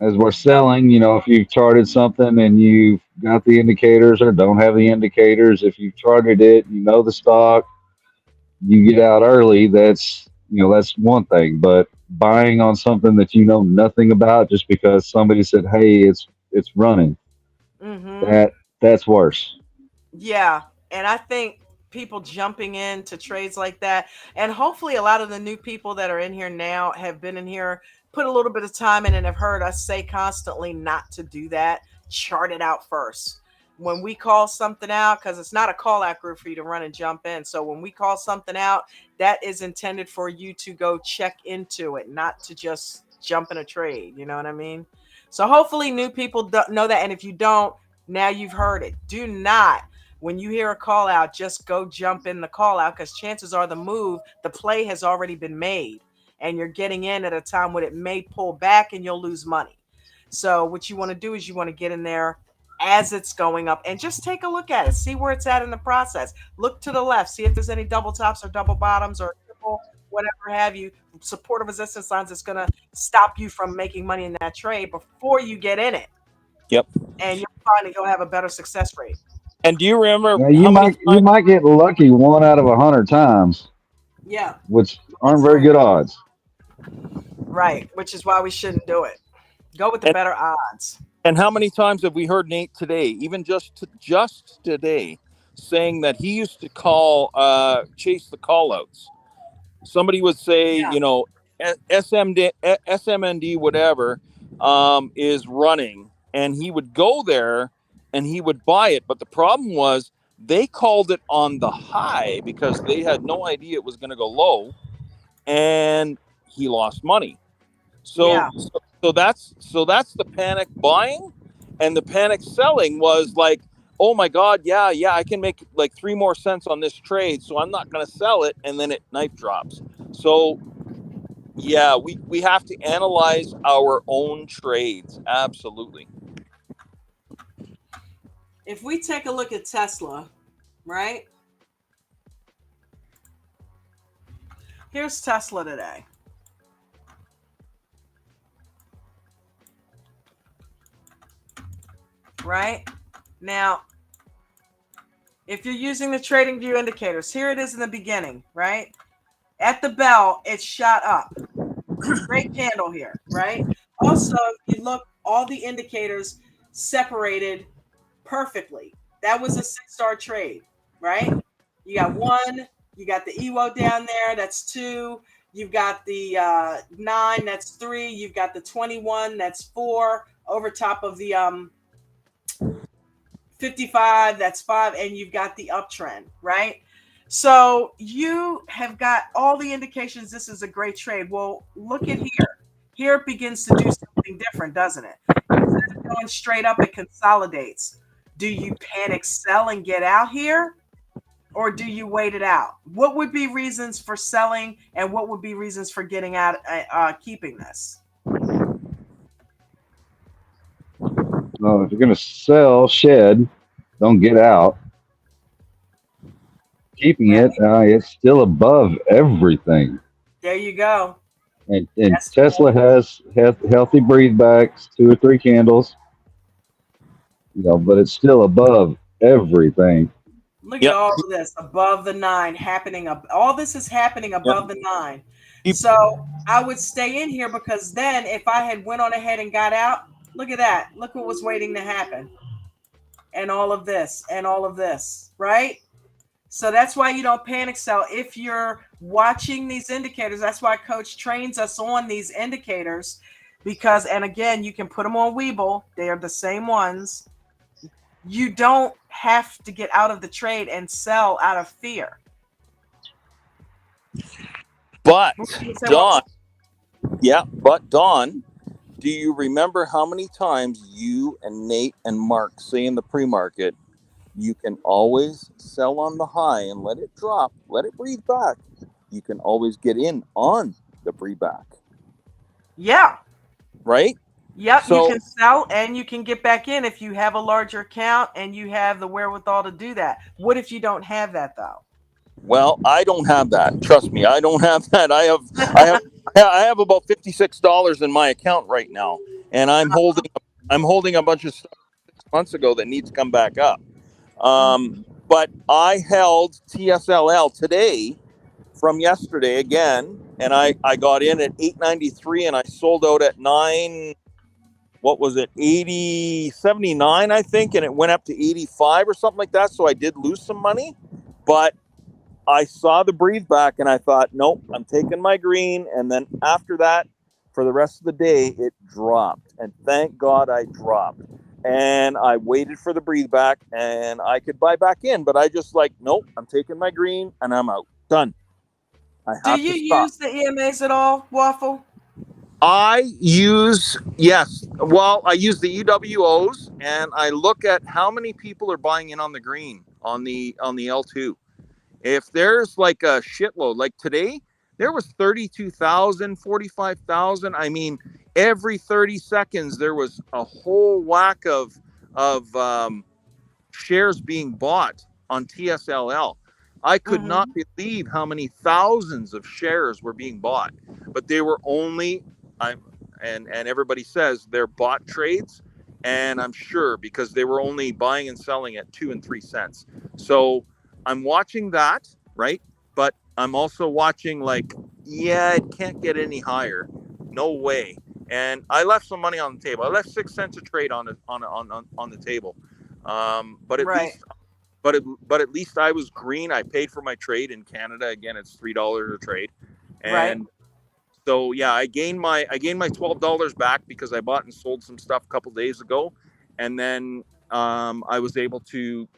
As we're selling, if you've charted something and you've got the indicators or don't have the indicators, if you've charted it, the stock, you get out early, that's one thing. But buying on something that you know nothing about just because somebody said, "Hey, it's running," that's worse. Yeah, and I think people jumping into trades like that, and hopefully a lot of the new people that are in here now have been in here, put a little bit of time in, and have heard us say constantly not to do that. Chart it out first. when we call something out, because it's not a call out group for you to run and jump in. So when we call something out, that is intended for you to go check into it, not to just jump in a trade. You know what I mean? So hopefully new people know that. And if you don't, now you've heard it. Do not, when you hear a call out, just go jump in the call out, because chances are the play has already been made, and you're getting in at a time when it may pull back and you'll lose money. So what you want to do is you want to get in there as it's going up and just take a look at it. See where it's at in the process. Look to the left. See if there's any double tops or double bottoms or triple, whatever have you, supportive resistance lines that's going to stop you from making money in that trade before you get in it. Yep. And you'll find that you'll have a better success rate. And do you remember Yeah, you might get lucky 1 out of 100 times. Yeah. Which aren't very good odds. Right. Which is why we shouldn't do it. Go with the better odds. And how many times have we heard Nate today, even just today, saying that he used to chase the call outs? Somebody would say, you know, SMND, whatever, is running, and he would go there and he would buy it. But the problem was they called it on the high because they had no idea it was going to go low, and he lost money. So that's the panic buying, and the panic selling was like, oh my God, yeah, I can make like 3 more cents on this trade, so I'm not going to sell it, and then it knife drops. So yeah, we have to analyze our own trades. Absolutely. If we take a look at Tesla, right? Here's Tesla today. Right? Now, if you're using the trading view indicators, here it is in the beginning, right? At the bell, it shot up. Great candle here, right? Also, if you look, all the indicators separated perfectly. That was a 6-star trade, right? You got 1, you got the EWO down there, that's 2. You've got the 9, that's 3. You've got the 21, that's 4. Over top of the 55, that's 5, and you've got the uptrend, right? So you have got all the indications this is a great trade. Well, look at here. Here it begins to do something different, doesn't it? Instead of going straight up, it consolidates. Do you panic sell and get out here? Or do you wait it out? What would be reasons for selling, and what would be reasons for getting out, keeping this? If you're going to sell, shed, don't get out. Keeping it, it's still above everything. There you go. And Tesla has healthy breathe backs, 2 or 3 candles, but it's still above everything. Look at all of this above the 9 happening. All this is happening above the 9. So I would stay in here, because then if I had went on ahead and got out, look at that. Look what was waiting to happen. And all of this, right? So that's why you don't panic sell. If you're watching these indicators, that's why Coach trains us on these indicators, because, and again, you can put them on Webull. They are the same ones. You don't have to get out of the trade and sell out of fear. But Dawn, do you remember how many times you and Nate and Mark say in the pre-market, you can always sell on the high and let it drop, let it breathe back. You can always get in on the breathe back. Yeah. Right? Yep, so, you can sell and you can get back in if you have a larger account and you have the wherewithal to do that. What if you don't have that, though? Well, I don't have that. Trust me, I don't have that. I have about $56 in my account right now, and I'm holding a bunch of stuff 6 months ago that needs to come back up. But I held TSLL today from yesterday again, and I got in at 893 and I sold out at 9. What was it? 79, I think, and it went up to 85 or something like that. So I did lose some money, but I saw the breathe back and I thought, nope, I'm taking my green. And then after that, for the rest of the day, it dropped. And thank God I dropped, and I waited for the breathe back, and I could buy back in, but I just like, nope, I'm taking my green and I'm out. Done. I Do have you to stop. use the EMAs at all, Waffle? I use, yes. Well, I use the EWOs, and I look at how many people are buying in on the green on the L2. If there's like a shitload, like today, there was 32,000, 45,000. I mean, every 30 seconds there was a whole whack of shares being bought on TSLL. I could not believe how many thousands of shares were being bought, but they were only, and everybody says they're bought trades, and I'm sure because they were only buying and selling at 2 and 3 cents. So I'm watching that, right? But I'm also watching like, yeah, it can't get any higher, no way. And I left some money on the table. I left 6 cents a trade on the table. But at Right. least, but at least I was green. I paid for my trade in Canada. Again, it's $3 a trade, Right. and so yeah, I gained my $12 back because I bought and sold some stuff a couple days ago, and then I was able to,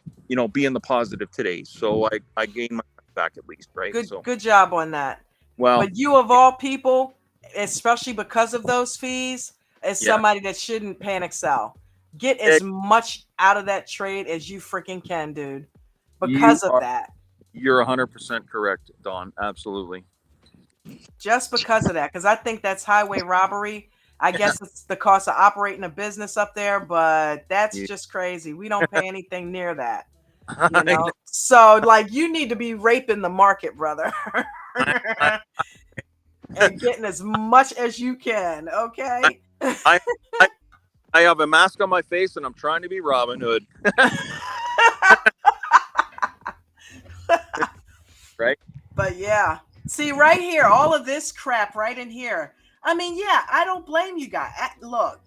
be in the positive today. So I gained my back at least, right? Good job on that. Well, but you of all people, especially because of those fees, is yeah, somebody that shouldn't panic sell. Get as much out of that trade as you freaking can, dude. Because of that. You're 100% correct, Don. Absolutely. Just because of that, because I think that's highway robbery. I guess it's the cost of operating a business up there, but that's just crazy. We don't pay anything near that. So like you need to be raping the market, brother. And getting as much as you can, okay? I have a mask on my face and I'm trying to be Robin Hood. Right? But yeah. See, right here, all of this crap right in here. I mean, yeah, I don't blame you guys. Look,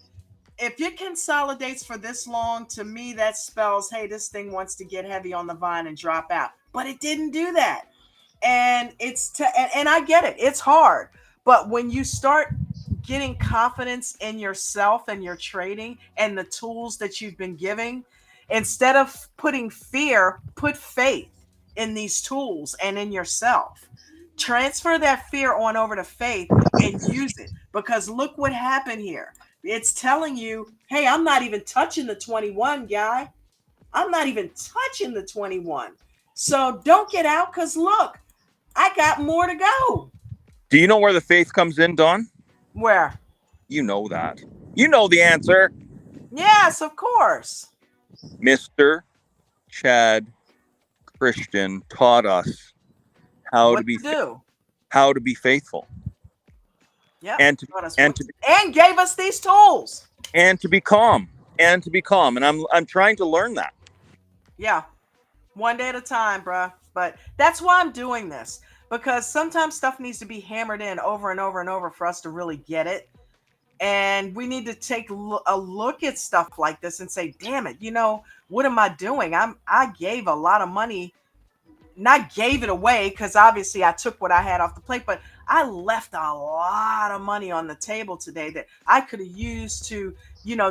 if it consolidates for this long, to me, that spells, hey, this thing wants to get heavy on the vine and drop out. But it didn't do that. And and I get it. It's hard. But when you start getting confidence in yourself and your trading and the tools that you've been giving, instead of putting fear, put faith in these tools and in yourself. Transfer that fear on over to faith and use it, because look what happened here. It's telling you, hey, I'm not even touching the 21, guy. I'm not even touching the 21. So don't get out, because look, I got more to go. Do you know where the faith comes in, Don? Where? You know that. You know the answer. Yes, of course. Mr. Chad Christian taught us how to be faithful. Yeah. And gave us these tools. And to be calm. And I'm trying to learn that. Yeah. One day at a time, bruh. But that's why I'm doing this, because sometimes stuff needs to be hammered in over and over and over for us to really get it. And we need to take a look at stuff like this and say, damn it, what am I doing? I gave a lot of money, not gave it away, because obviously I took what I had off the plate, but I left a lot of money on the table today that I could have used to,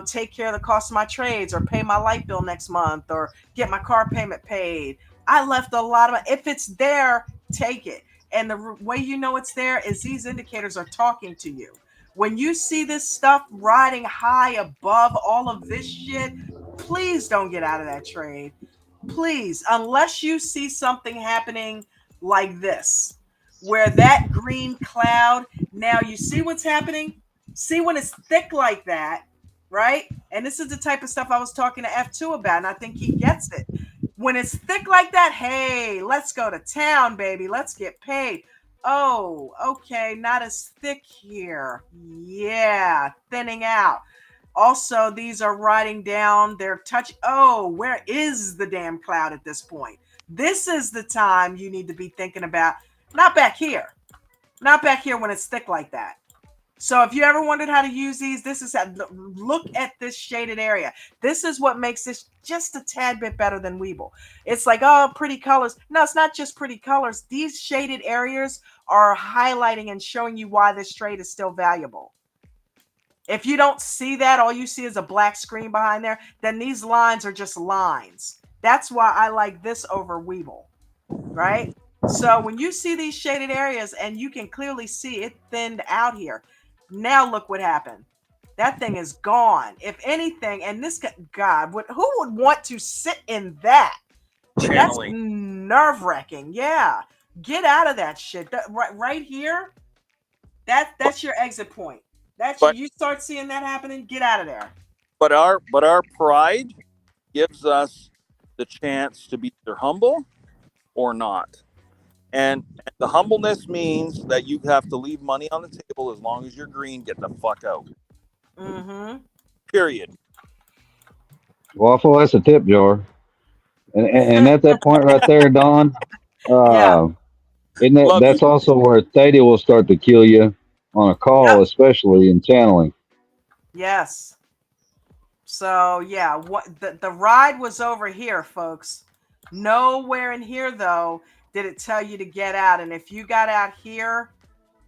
take care of the cost of my trades, or pay my light bill next month, or get my car payment paid. I left a lot of, if it's there, take it. And the way you know it's there is these indicators are talking to you. When you see this stuff riding high above all of this shit, please don't get out of that trade. Please, unless you see something happening like this, where that green cloud, now you see what's happening? See when it's thick like that, right? And this is the type of stuff I was talking to F2 about, and I think he gets it. When it's thick like that, hey, let's go to town, baby. Let's get paid. Oh, okay, not as thick here. Yeah, thinning out. Also, these are riding down their touch. Oh, where is the damn cloud at this point? This is the time you need to be thinking about. Not back here. Not back here when it's thick like that. So if you ever wondered how to use these, this is how, look at this shaded area. This is what makes this just a tad bit better than Weeble. It's like, oh, pretty colors. No, it's not just pretty colors. These shaded areas are highlighting and showing you why this trade is still valuable. If you don't see that, all you see is a black screen behind there, then these lines are just lines. That's why I like this over Weeble, right? So when you see these shaded areas and you can clearly see it thinned out here, now look what happened. That thing is gone. If anything, and this God, who would want to sit in that? That's Channeling. nerve wracking. Yeah, get out of that shit. Right here, that's your exit point. That's But you start seeing that happening. Get out of there. our pride gives us the chance to be either humble or not. And the humbleness means that you have to leave money on the table as long as you're green. Get the fuck out. Mm-hmm. Period. Waffle, that's a tip jar. And at that point right there, Don, Yeah. uh, isn't that Love you. that's also where Theta will start to kill you on a call, Yep. especially in channeling. Yes. So yeah, what the ride was over here, folks. Nowhere in here though did it tell you to get out. And if you got out here,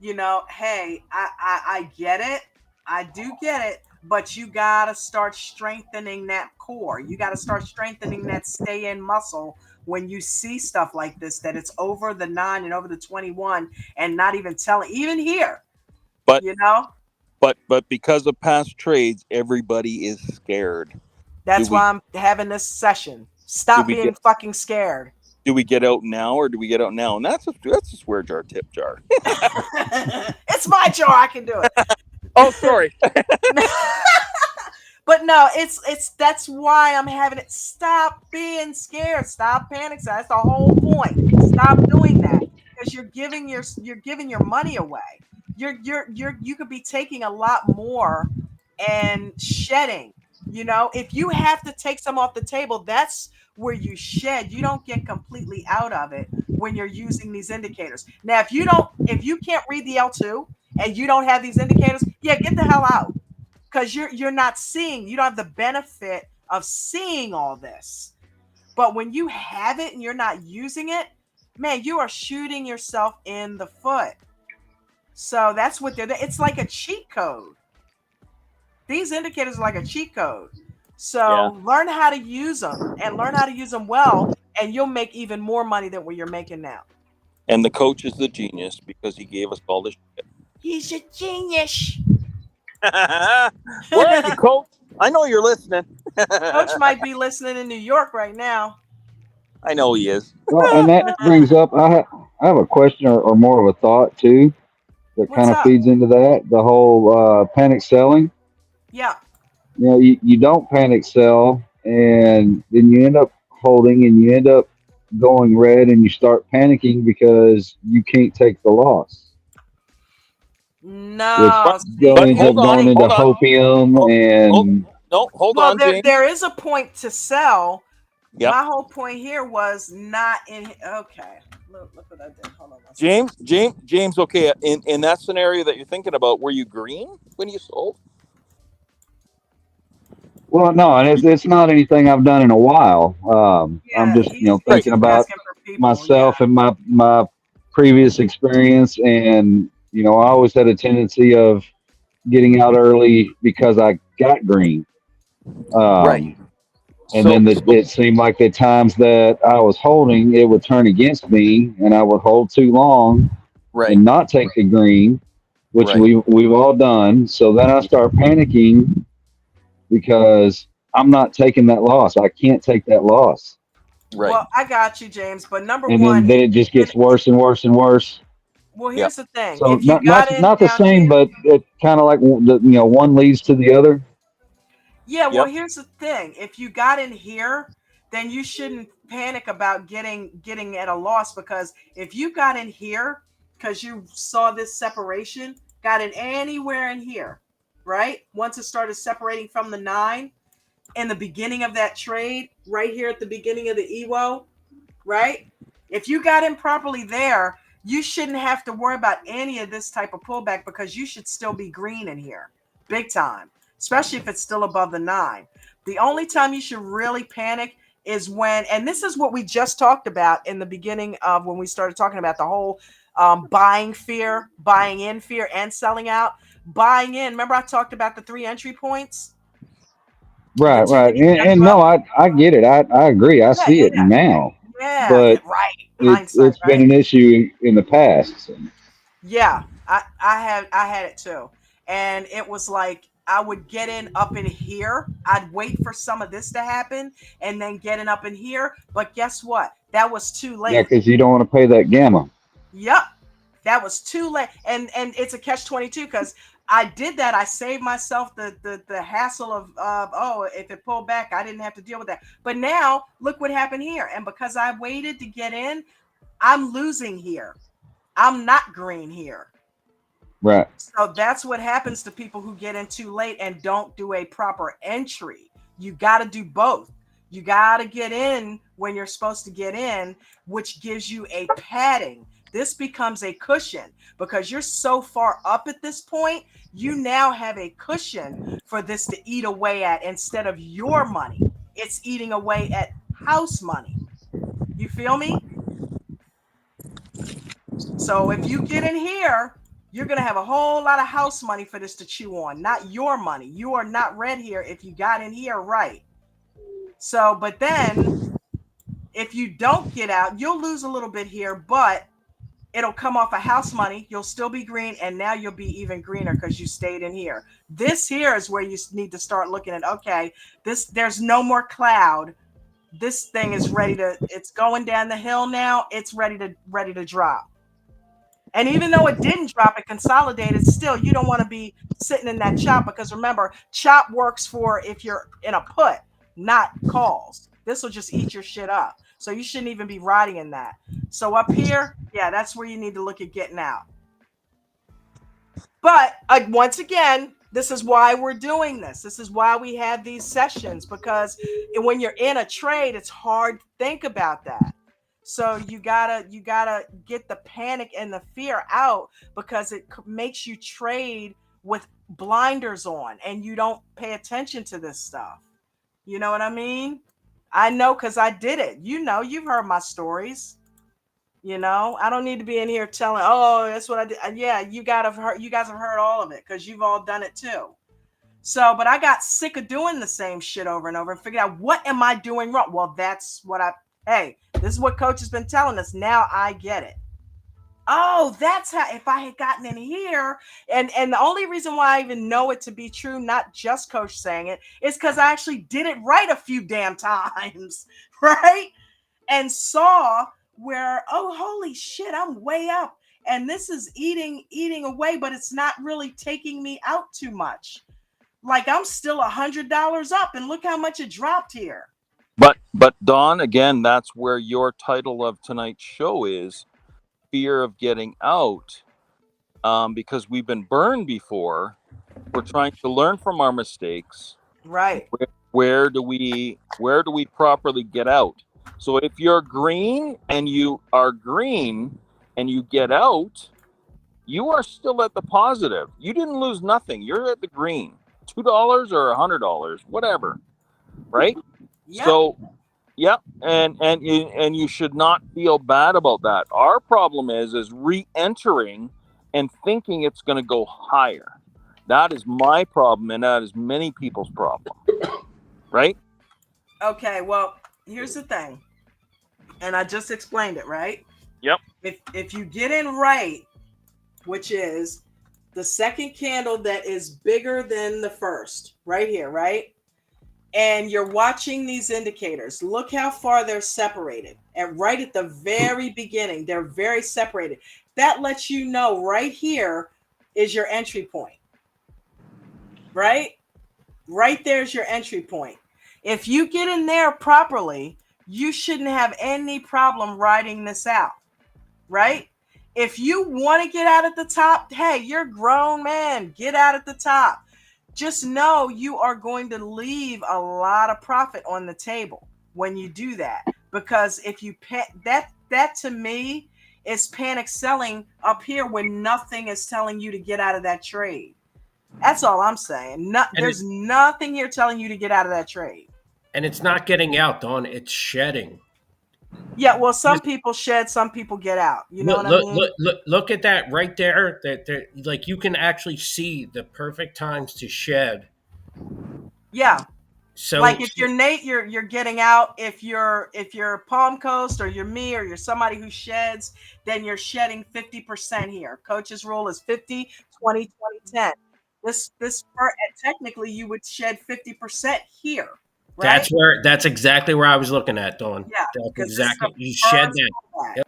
hey, I get it. I do get it. But you gotta start strengthening that core. You gotta start strengthening that stay in muscle when you see stuff like this, that it's over the 9 and over the 21 and not even telling, even here, But you know? but because of past trades, everybody is scared. Do That's we why I'm having this session. do Stop we being get fucking scared. do we get out now or do we get out now? And that's a swear jar tip jar. It's my jar. I can do Oh, sorry. it. But no, it's that's why I'm having it. Stop being scared. Stop panicking. That's the whole point. Stop doing that because you're giving your money away. You could be taking a lot more and shedding. If you have to take some off the table, that's where you shed. You don't get completely out of it when you're using these indicators. Now, if you can't read the L2 and you don't have these indicators, yeah, get the hell out because you're not seeing, you don't have the benefit of seeing all this. But when you have it and you're not using it, man, you are shooting yourself in the foot. So that's what it's like a cheat code. These indicators are like a cheat code. Yeah. So learn how to use them and learn how to use them well, and you'll make even more money than what you're making now. And the coach is the genius because he gave us all this shit. He's a genius. Where are you, coach? I know you're listening. Coach might be listening in New York right now. I know he is. Well, and that brings up, I have a question or more of a thought too that What's kind of up? feeds into that. The whole panic selling. Yeah. You don't panic sell, and then you end up holding, and you end up going red, and you start panicking because you can't take the loss, which No, But see, but ends here's up hold the on, going thing. into hold on. hopium Hold, hold and no, hold Well, on, there James. there is a point to sell. Yep. My whole point here was not in. Okay, look what I did. Hold on one second. James. Okay, in that scenario that you're thinking about, were you green when you sold? well, no, and it's not anything I've done in a while. I'm Yeah, just Right. thinking he's about asking for people. Yeah. myself and my previous experience, and I always had a tendency of getting out early because I got green. Right. Um, and So, then so it seemed like the times that I was holding, it would turn against me, and I would hold too long right, and not take the green, which right, we've all done. So then I start panicking because I'm not taking that loss. I can't take that loss, right. Well, I got you, James. But number and one, then it just gets worse and worse and worse. well, Yep. here's the thing. So If you got in not the down same, here, but it kind of like one leads to the other. yeah. Well, Yep. here's the thing. If you got in here, then you shouldn't panic about getting at a loss because if you got in here because you saw this separation, got in anywhere in here, right? Once it started separating from the 9 in the beginning of that trade, right here at the beginning of the EWO, right? If you got in properly there, you shouldn't have to worry about any of this type of pullback because you should still be green in here, big time, especially if it's still above the 9. The only time you should really panic is when, and this is what we just talked about in the beginning of when we started talking about the whole buying fear, buying in fear, and selling out. buying in. Remember I talked about the 3 entry points? Right, The two right. that can set And you up. no, I get it. I agree. I Yeah, see it now, but right. Hindsight, it's been right? an issue in the past. So. Yeah, I had it too. And it was like I would get in up in here. I'd wait for some of this to happen and then get in up in here. But guess what? That was too Yeah, late. because you don't want to pay that gamma. Yep. That was too late. And it's a catch 22 because I did that. I saved myself the hassle of oh, if it pulled back, I didn't have to deal with that. But now look what happened here. And because I waited to get in, I'm losing here. I'm not green here. Right. So that's what happens to people who get in too late and don't do a proper entry. You got to do both. You got to get in when you're supposed to get in, which gives you a padding. This becomes a cushion because you're so far up at this point. You now have a cushion for this to eat away at instead of your money. It's eating away at house money. You feel me? So if you get in here, you're going to have a whole lot of house money for this to chew on, not your money. You are not red here if you got in here right. So, but then if you don't get out, you'll lose a little bit here, but it'll come off of house money. You'll still be green, and now you'll be even greener because you stayed in here. This here is where you need to start looking at, okay, there's no more cloud. This thing is it's going down the hill now. It's ready to drop. And even though it didn't drop, it consolidated, still, you don't want to be sitting in that chop because remember, chop works for if you're in a put, not calls. This will just eat your shit up. So you shouldn't even be riding in that. So up here, yeah, that's where you need to look at getting out. But once again, this is why we're doing this. This is why we have these sessions because when you're in a trade, it's hard to think about that. So you gotta get the panic and the fear out because it makes you trade with blinders on and you don't pay attention to this stuff. You know what I mean? I know because I did it. You know, you've heard my stories. You know, I don't need to be in here telling, oh, that's what I did. Yeah, you guys have heard all of it because you've all done it too. So, but I got sick of doing the same shit over and over and figured out what am I doing wrong? Well, that's what hey, this is what coach has been telling us. Now I get it. Oh, that's how if I had gotten in here, and the only reason why I even know it to be true, not just coach saying it, is because I actually did it right a few damn times, right? And saw where, oh, holy shit, I'm way up. And this is eating away, but it's not really taking me out too much. Like I'm still $100 up, and look how much it dropped here. But Don, again, that's where your title of tonight's show is fear of getting out, because we've been burned before. We're trying to learn from our mistakes. Right. Where do we properly get out? So if you're green and you get out, you are still at the positive. You didn't lose nothing. You're at the green. $2 or $100, whatever, right? Yep. So, yeah, and you should not feel bad about that. Our problem is re-entering and thinking it's going to go higher. That is my problem, and that is many people's problem, right? Okay, well, here's the thing, and I just explained it, right? Yep. If you get in right, which is the second candle that is bigger than the first, right here, right? And you're watching these indicators. Look how far they're separated. And right at the very beginning, they're very separated. That lets you know right here is your entry point. Right? Right there's your entry point. If you get in there properly, you shouldn't have any problem riding this out. Right? If you want to get out at the top, hey, you're a grown man. Get out at the top. Just know you are going to leave a lot of profit on the table when you do that. Because if you that to me is panic selling up here when nothing is telling you to get out of that trade. That's all I'm saying. There's nothing here telling you to get out of that trade. And it's not getting out, Dawn. It's shedding. Yeah, well, some people shed, some people get out. You know what I mean? Look at that right there. That like you can actually see the perfect times to shed. Yeah. So Like if you're Nate, you're getting out. If you're Palm Coast or you're me or you're somebody who sheds, then you're shedding 50% here. Coach's rule is 50, 20, 20, 10. This part, technically you would shed 50% here, right? that's exactly where I was looking at, Dawn. Yeah, That's because this is the exactly you shed first that. pullback. Yep.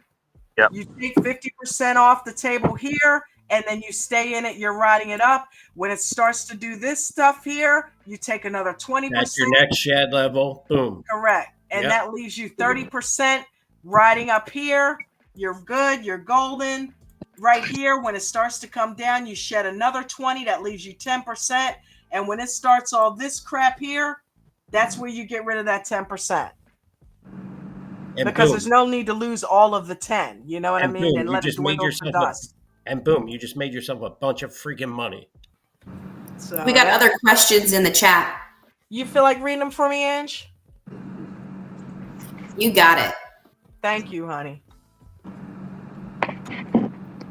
Yep. You take 50% off the table here, and then you stay in it. You're riding it up. When it starts to do this stuff here, you take another 20%. That's your next shed level. Boom. Correct. And Yep. that leaves you 30% riding up here. You're good. You're golden. Right here, when it starts to come down, you shed another 20. That leaves you 10%. And when it starts all this crap here, that's where you get rid of that 10%. And because boom. there's no need to lose all of the 10. You know what I And mean? boom, And you let it just made dwindle to yourself dust. and boom, you just made yourself a bunch of freaking money. So, We got other questions in the chat. You feel like reading them for me, Ange? You got it. Thank you, honey.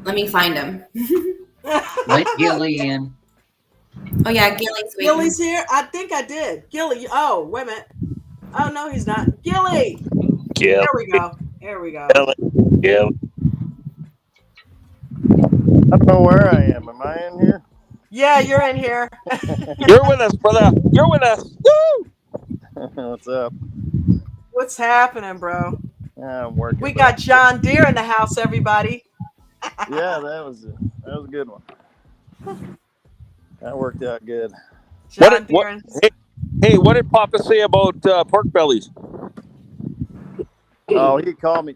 Let me find him. Let Gilly in. Oh yeah, Gilly's waiting. Gilly's here? I think I did. Gilly. Oh, wait a minute. Oh, no, he's not. Gilly. There we go. There we go. Gilly. I don't know where I am. Am I in here? Yeah, you're in here. You're with us, brother. You're with us. Woo! What's up? What's happening, bro? I'm working. We got John Deere in the house, everybody. Yeah, that was a good one. That worked out good. John Deere. Hey, what did Papa say about pork bellies? Oh, he called me.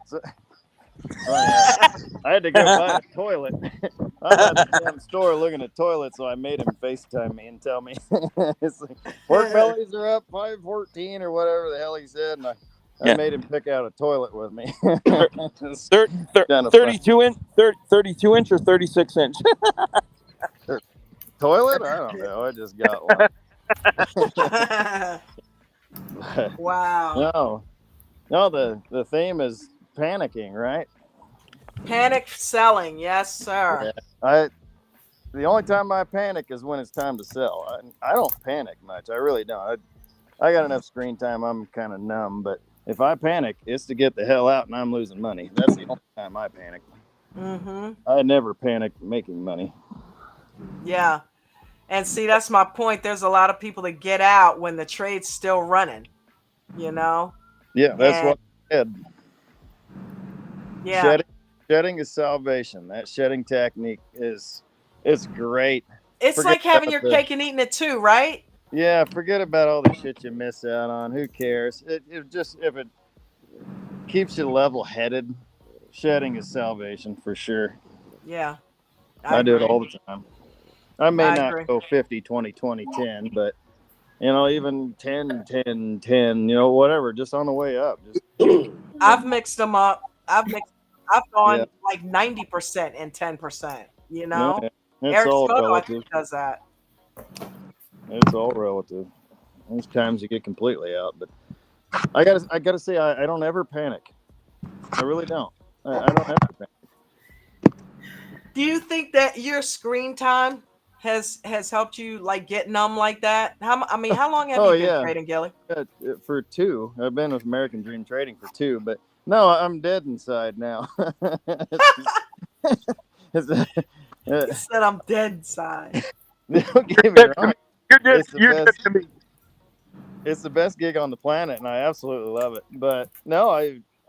I had to go buy a toilet. I'm at the damn store looking at toilets, so I made him FaceTime me and tell me it's like, pork bellies are up 514 or whatever the hell he said, and I made him pick out a toilet with me. 32 inch or 36 inch toilet? I don't know. I just got one. Wow. No, the theme is panicking, right? Panic selling, yes, sir. Yeah. The only time I panic is when it's time to sell. I don't panic much. I really don't. I got enough screen time. I'm kind of numb, but if I panic, it's to get the hell out, and I'm losing money. That's the only time I panic. Mm-hmm. I never panic making money. Yeah. And see, that's my point. There's a lot of people that get out when the trade's still running, you know? Yeah, that's what I said. Yeah. Shedding is salvation. That shedding technique it's great. It's Forget like having your cake and eating it too, right? Yeah, forget about all the shit you miss out on. Who cares? It just, if it keeps you level-headed, shedding is salvation for sure. Yeah. I do it all the time. I may not agree. go 50, 20, 20, 10, but, even 10, 10, 10, whatever, just on the way up. I've mixed them up. I've gone like 90% and 10%, you know? It's Eric all Scotto, I relative. think, does that. It's all relative. There's times you get completely out, but I gotta say, I don't ever panic. I really don't. I don't ever panic. Do you think that your screen time has helped you like get numb like that? How long have you been trading, Gilly? For 2. I've been with American Dream Trading for 2, but no, I'm dead inside now. He said I'm dead inside. Don't get me wrong. It's the best gig on the planet, and I absolutely love it. But no,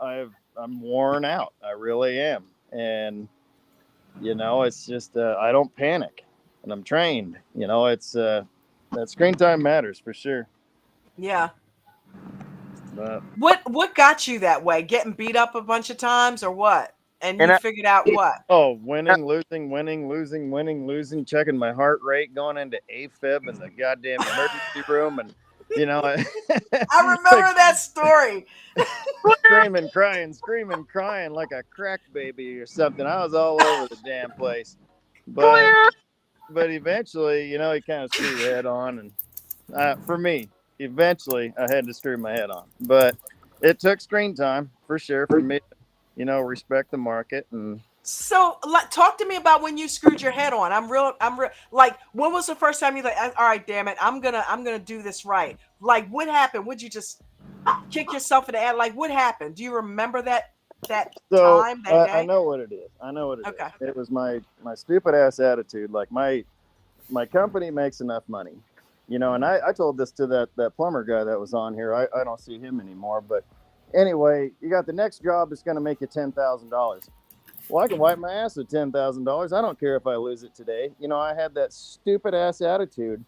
I'm worn out. I really am, and it's just I don't panic, and I'm trained. It's that screen time matters for sure. Yeah. But what got you that way? Getting beat up a bunch of times, or what? And you figured out what? Oh, winning, losing, winning, losing, winning, losing. Checking my heart rate, going into AFib in the goddamn emergency room, and I remember that story. screaming, crying like a crack baby or something. I was all over the damn place. But eventually, you kind of screw your head on. And for me, eventually I had to screw my head on. But It took screen time for sure for me, respect the market. And So, talk to me about when you screwed your head on. I'm real. Like, when was the first time you like? All right, damn it, I'm gonna do this right. Like, what happened? Would you just kick yourself in the ass? Like, what happened? Do you remember that so time, that I day? know what it is. I know what it Okay. is. It was my stupid ass attitude. Like my company makes enough money, and I told this to that plumber guy that was on here. I don't see him anymore, but anyway, you got the next job that's going to make you $10,000. Well, I can wipe my ass with $10,000. I don't care if I lose it today. I had that stupid ass attitude.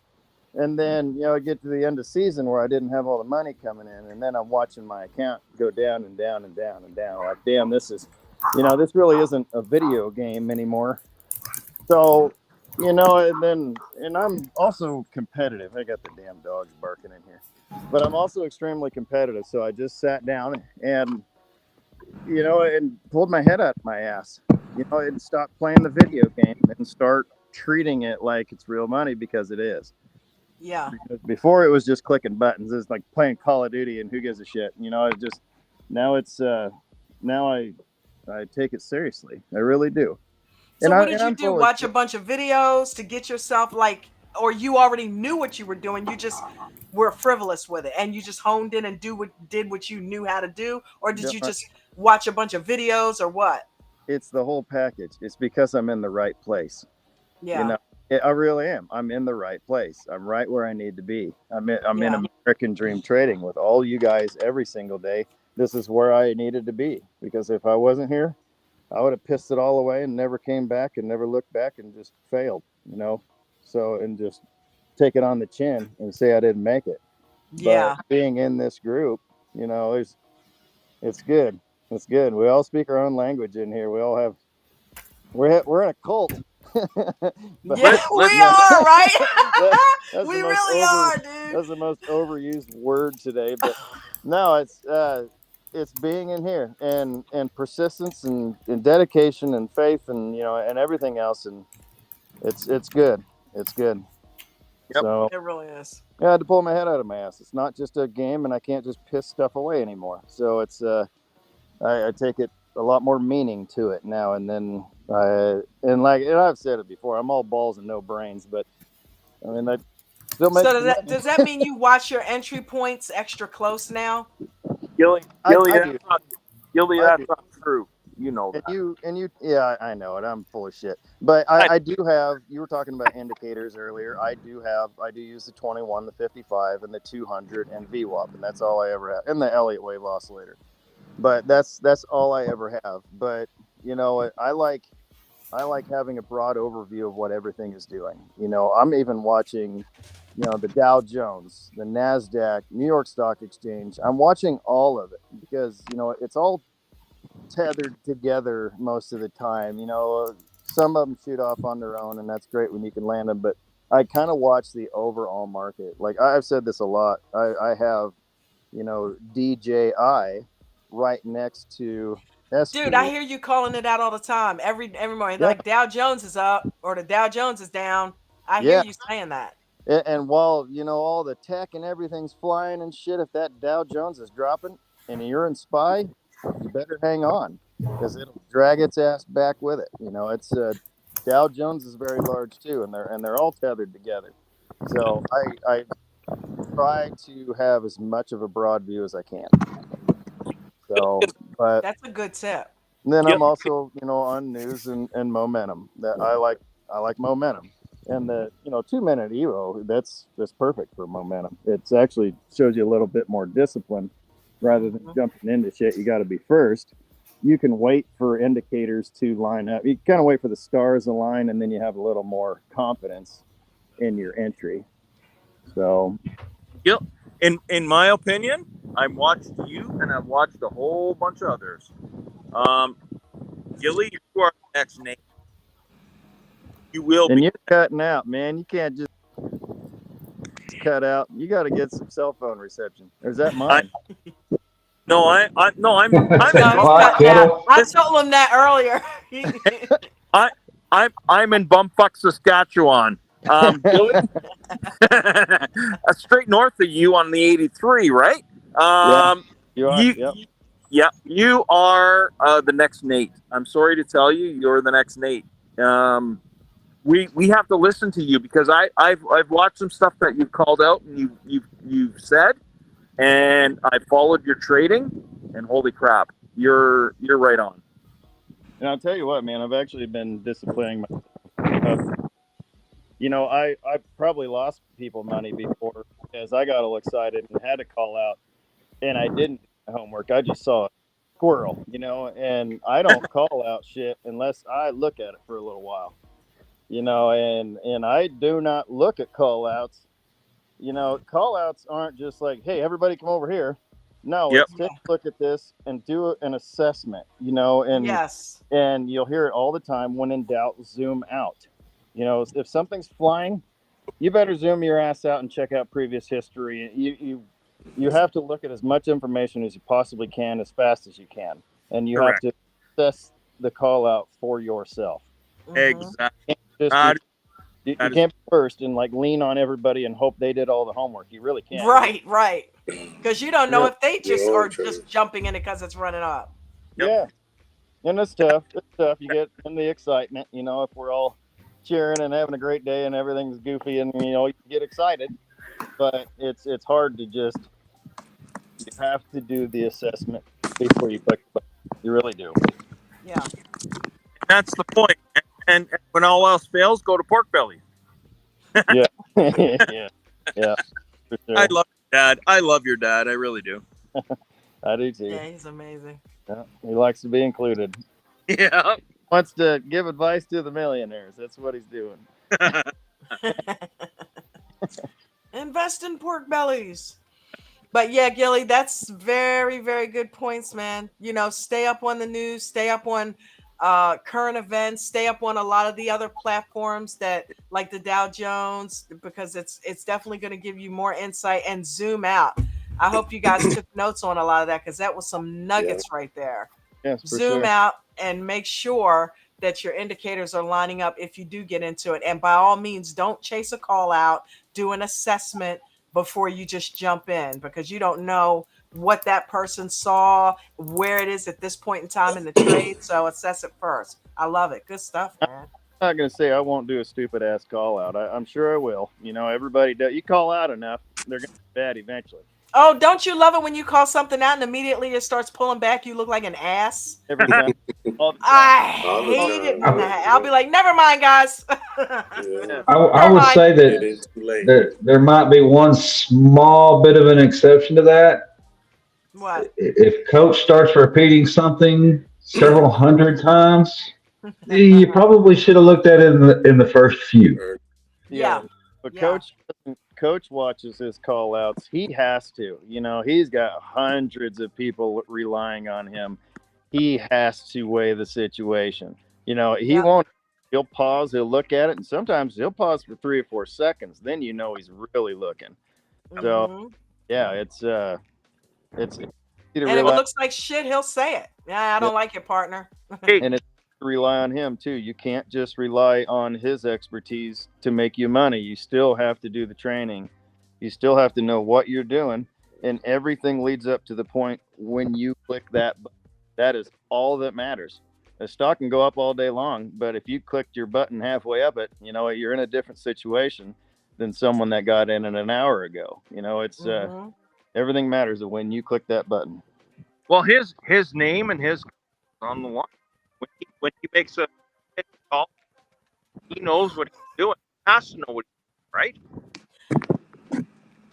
And then, I get to the end of season where I didn't have all the money coming in. And then I'm watching my account go down and down and down and down. Like, damn, this really isn't a video game anymore. So, and I'm also competitive. I got the damn dogs barking in here. But I'm also extremely competitive. So I just sat down and pulled my head out of my ass, and stopped playing the video game and start treating it like it's real money, because it is. Yeah. Because before it was just clicking buttons. It's like playing Call of Duty and who gives a shit. It just, now it's, now I take it seriously. I really do. So what did you I'm do? Watch a bunch of videos to get yourself like, or you already knew what you were doing? You just were frivolous with it, and you just honed in and did what you knew how to do, or did you just watch a bunch of videos, or what? It's the whole package. It's because I'm in the right place. Yeah. I really am. I'm in the right place. I'm right where I need to be. I'm in American Dream Trading with all you guys every single day. This is where I needed to be, because if I wasn't here, I would have pissed it all away and never came back and never looked back and just failed, So, and just take it on the chin and say I didn't make it. Yeah. But being in this group, it's good. It's good. We all speak our own language in here. We all have, we're in a cult. Yeah, we are, right? We really are, dude. That's the most overused word today, but no, it's being in here and persistence and dedication and faith and and everything else, and it's good. It's good. Yep. So it really is. I had to pull my head out of my ass. It's not just a game, and I can't just piss stuff away anymore. So it's I take it a lot more meaning to it now. And then and I've said it before, I'm all balls and no brains, but I mean that still makes. So does that mean you watch your entry points extra close now? Gilly, that's not true. You know and that. you yeah, I know it. I'm full of shit. But I do have, you were talking about indicators earlier. I do use the 21, the 55, and the 200 and VWAP, and that's all I ever have. And the Elliott wave oscillator. But that's all I ever have. But I like having a broad overview of what everything is doing. I'm even watching, the Dow Jones, the NASDAQ, New York Stock Exchange. I'm watching all of it because, it's all tethered together most of the time. Some of them shoot off on their own, and that's great when you can land them. But I kind of watch the overall market. Like I've said this a lot. I have, DJI right next to SP. Dude, I hear you calling it out all the time. Every morning, like Dow Jones is up or the Dow Jones is down. I hear you saying that. And while all the tech and everything's flying and shit, if that Dow Jones is dropping and you're in SPY, you better hang on, because it'll drag its ass back with it. It's Dow Jones is very large too, and they're all tethered together. So I try to have as much of a broad view as I can. So, but that's a good tip. Then I'm also on news and momentum. That I like momentum. And the 2-minute Evo, that's perfect for momentum. It's actually shows you a little bit more discipline rather than jumping into shit. You got to be first. You can wait for indicators to line up. You kind of wait for the stars to align, and then you have a little more confidence in your entry. So, yep. In my opinion, I've watched you and I've watched a whole bunch of others. Gilly, you are the next name. You will and be. You're cutting out, man. You can't just cut out. You got to get some cell phone reception. Or is that mine? I'm I told him that earlier. I'm in Bumfuck, Saskatchewan. Gilly, straight north of you on the 83, right? You are. Yep. Yeah, you are the next Nate. I'm sorry to tell you, you're the next Nate. We have to listen to you because I've watched some stuff that you've called out and you've said, and I followed your trading, and holy crap, you're right on. And I'll tell you what, man, I've actually been disciplining myself. I probably lost people money before because I got all excited and had to call out, and I didn't do my homework. I just saw a squirrel, and I don't call out shit unless I look at it for a little while, and I do not look at call outs. Call outs aren't just like, hey, everybody come over here. No, Yep. it's take a look at this and do an assessment, and Yes. and you'll hear it all the time. When in doubt, zoom out. If something's flying, you better zoom your ass out and check out previous history. You have to look at as much information as you possibly can as fast as you can, and you Correct. have to assess the call out for yourself. Exactly. You can't be first and lean on everybody and hope they did all the homework. You really can't. Right. Because you don't know if they just are just jumping in it because it's running up. Yeah, and it's tough. You get in the excitement. If we're all cheering and having a great day and everything's goofy and you get excited, but it's hard to just. You have to do the assessment before you click. You really do. Yeah. That's the point. And when all else fails, go to pork belly. Yeah. Yeah. For sure. I love your dad. I love your dad. I really do. I do too. Yeah, he's amazing. Yeah, he likes to be included. Yeah. Wants to give advice to the millionaires. That's what he's doing. Invest in pork bellies. But yeah, Gilly, that's very, very good points, man. Stay up on the news, stay up on current events, stay up on a lot of the other platforms that like the Dow Jones, because it's definitely going to give you more insight, and zoom out. I hope you guys took notes on a lot of that because that was some nuggets right there. Yes, for Zoom sure. out and make sure that your indicators are lining up if you do get into it. And by all means, don't chase a call out, do an assessment before you just jump in, because you don't know what that person saw, where it is at this point in time in the trade. So assess it first. I love it. Good stuff, man. I'm not going to say I won't do a stupid ass call out. I'm sure I will. Everybody does. You call out enough, they're going to be bad eventually. Oh, don't you love it when you call something out and immediately it starts pulling back? You look like an ass. Every time. I hate it when that. I'll be like, never mind, guys. I would say that there might be one small bit of an exception to that. What? If coach starts repeating something several hundred times, you probably should have looked at it in the first few. Yeah. But coach watches his call outs. He has to. He's got hundreds of people relying on him. He has to weigh the situation. He won't. He'll pause. He'll look at it, and sometimes he'll pause for 3 or 4 seconds. Then he's really looking. So, yeah, it's. And if it looks like shit, he'll say it. Yeah, I don't like it, partner. And it's rely on him too. You can't just rely on his expertise to make you money. You still have to do the training. You still have to know what you're doing, and everything leads up to the point when you click that button. That is all that matters. A stock can go up all day long, but if you clicked your button halfway up it, you're in a different situation than someone that got in an hour ago. It's everything matters when you click that button. Well, his name and his on the line. When he makes a call, he knows what he's doing. He has to know what he's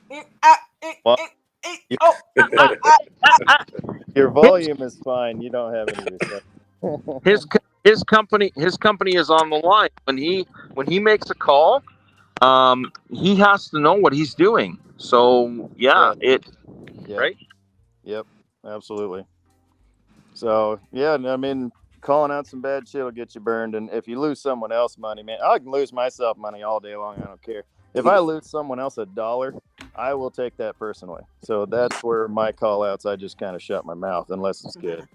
doing, right? Your volume is fine. You don't have any respect. His company is on the line. When he makes a call, he has to know what he's doing. So right? Yep, absolutely. So yeah, I mean, calling out some bad shit will get you burned, and if you lose someone else money, man, I can lose myself money all day long. I don't care. If I lose someone else $1, I will take that personally. So that's where my call outs, I just kind of shut my mouth unless it's good.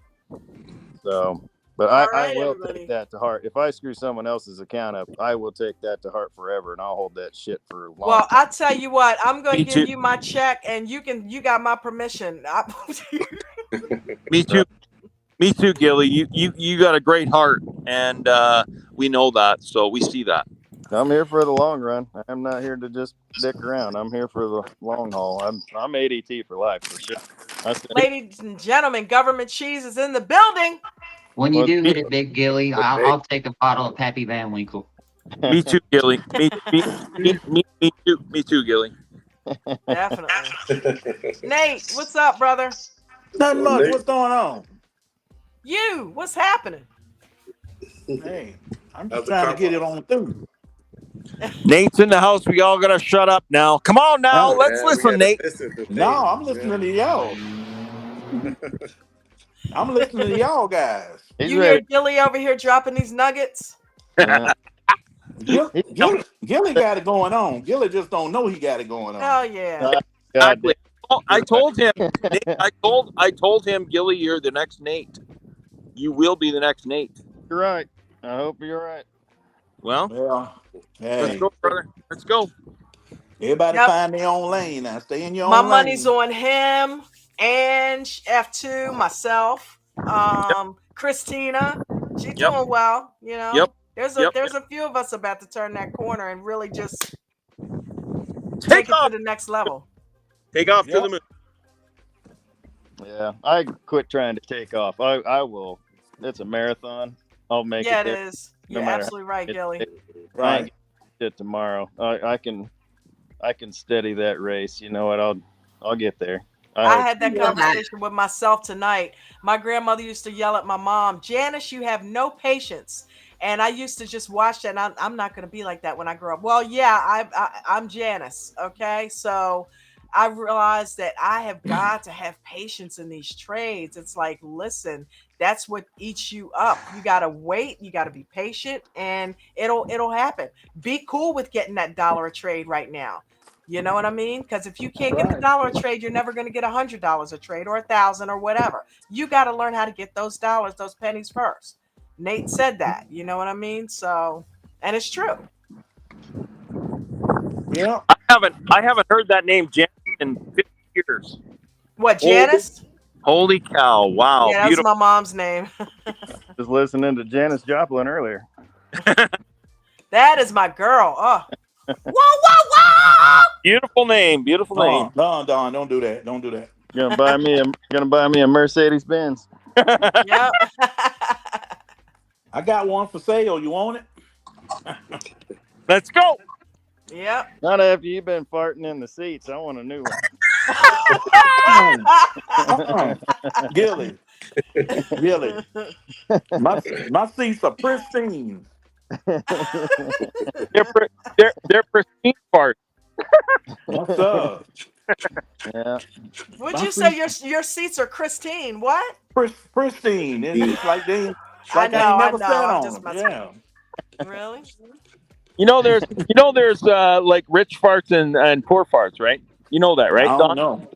So, But All I right, will everybody. take that to heart. If I screw someone else's account up, I will take that to heart forever, and I'll hold that shit for a long Well, time. I tell you what, I'm going Me to give too. you my check, and you got my permission. Me too. Me too, Gilly. You got a great heart, and we know that, so we see that. I'm here for the long run. I'm not here to just dick around. I'm here for the long haul. I'm ADT for life for sure. Ladies and gentlemen, government cheese is in the building. When you Well, do hit it big, Gilly, I'll take a bottle of Pappy Van Winkle. Me too, Gilly. Me too. Me too, Gilly. Definitely. Nate, what's up, brother? Nothing much. What's going on? What's happening? Hey, I'm just trying to get it on through. Nate's in the house. We all gotta shut up now. Come on now, let's listen, Nate. No, I'm listening to y'all. I'm listening to y'all guys. He's You ready. hear Gilly over here dropping these nuggets? Gilly got it going on. Gilly just don't know he got it going on. Hell yeah. Exactly. I told him. Nate, I told him, Gilly, you're the next Nate. You will be the next Nate. You're right. I hope you're right. Well, hey. Let's go, brother. Let's go. Everybody find their own lane now. Stay in your My own lane. money's on him and F2, myself, Christina. She's doing well, you know. There's a few of us about to turn that corner and really just take it to the next level. Take off to the moon. Yeah, I quit trying to take off. I will. It's a marathon. I'll make it. Yeah, it there, is. You're absolutely right, Gilly. Right. It tomorrow. I can steady that race. You know what? I'll get there. I had that conversation with myself tonight. My grandmother used to yell at my mom, "Janice, you have no patience." And I used to just watch that. And I'm not going to be like that when I grow up. Well, yeah, I'm Janice. Okay. So I realized that I have got to have patience in these trades. It's like, listen, that's what eats you up. You got to wait. You got to be patient, and it'll happen. Be cool with getting that $1 a trade right now. You know what I mean? Because if you can't get the $1 a trade, you're never going to get $100 a trade or 1,000 or whatever. You got to learn how to get those dollars, those pennies first. Nate said that. You know what I mean? So, and it's true. Yeah. I haven't heard that name Janice in 50 years. What, Janice? Holy cow! Wow. Yeah, that's my mom's name. Just listening to Janis Joplin earlier. That is my girl. Oh. Whoa! Beautiful name. Beautiful name. Don, don't do that. Don't do that. Gonna buy me a Mercedes Benz. Yep. I got one for sale. You want it? Let's go. Yep. Not after you've been farting in the seats. I want a new one. Gilly. My seats are pristine. They're pristine farts. What's up? Yeah. Would you say your seats are Christine? What? Pristine. It's like they. I never know. sat I'm on just them. Yeah. Really? There's like rich farts and poor farts, right? You know that, right? I don't know.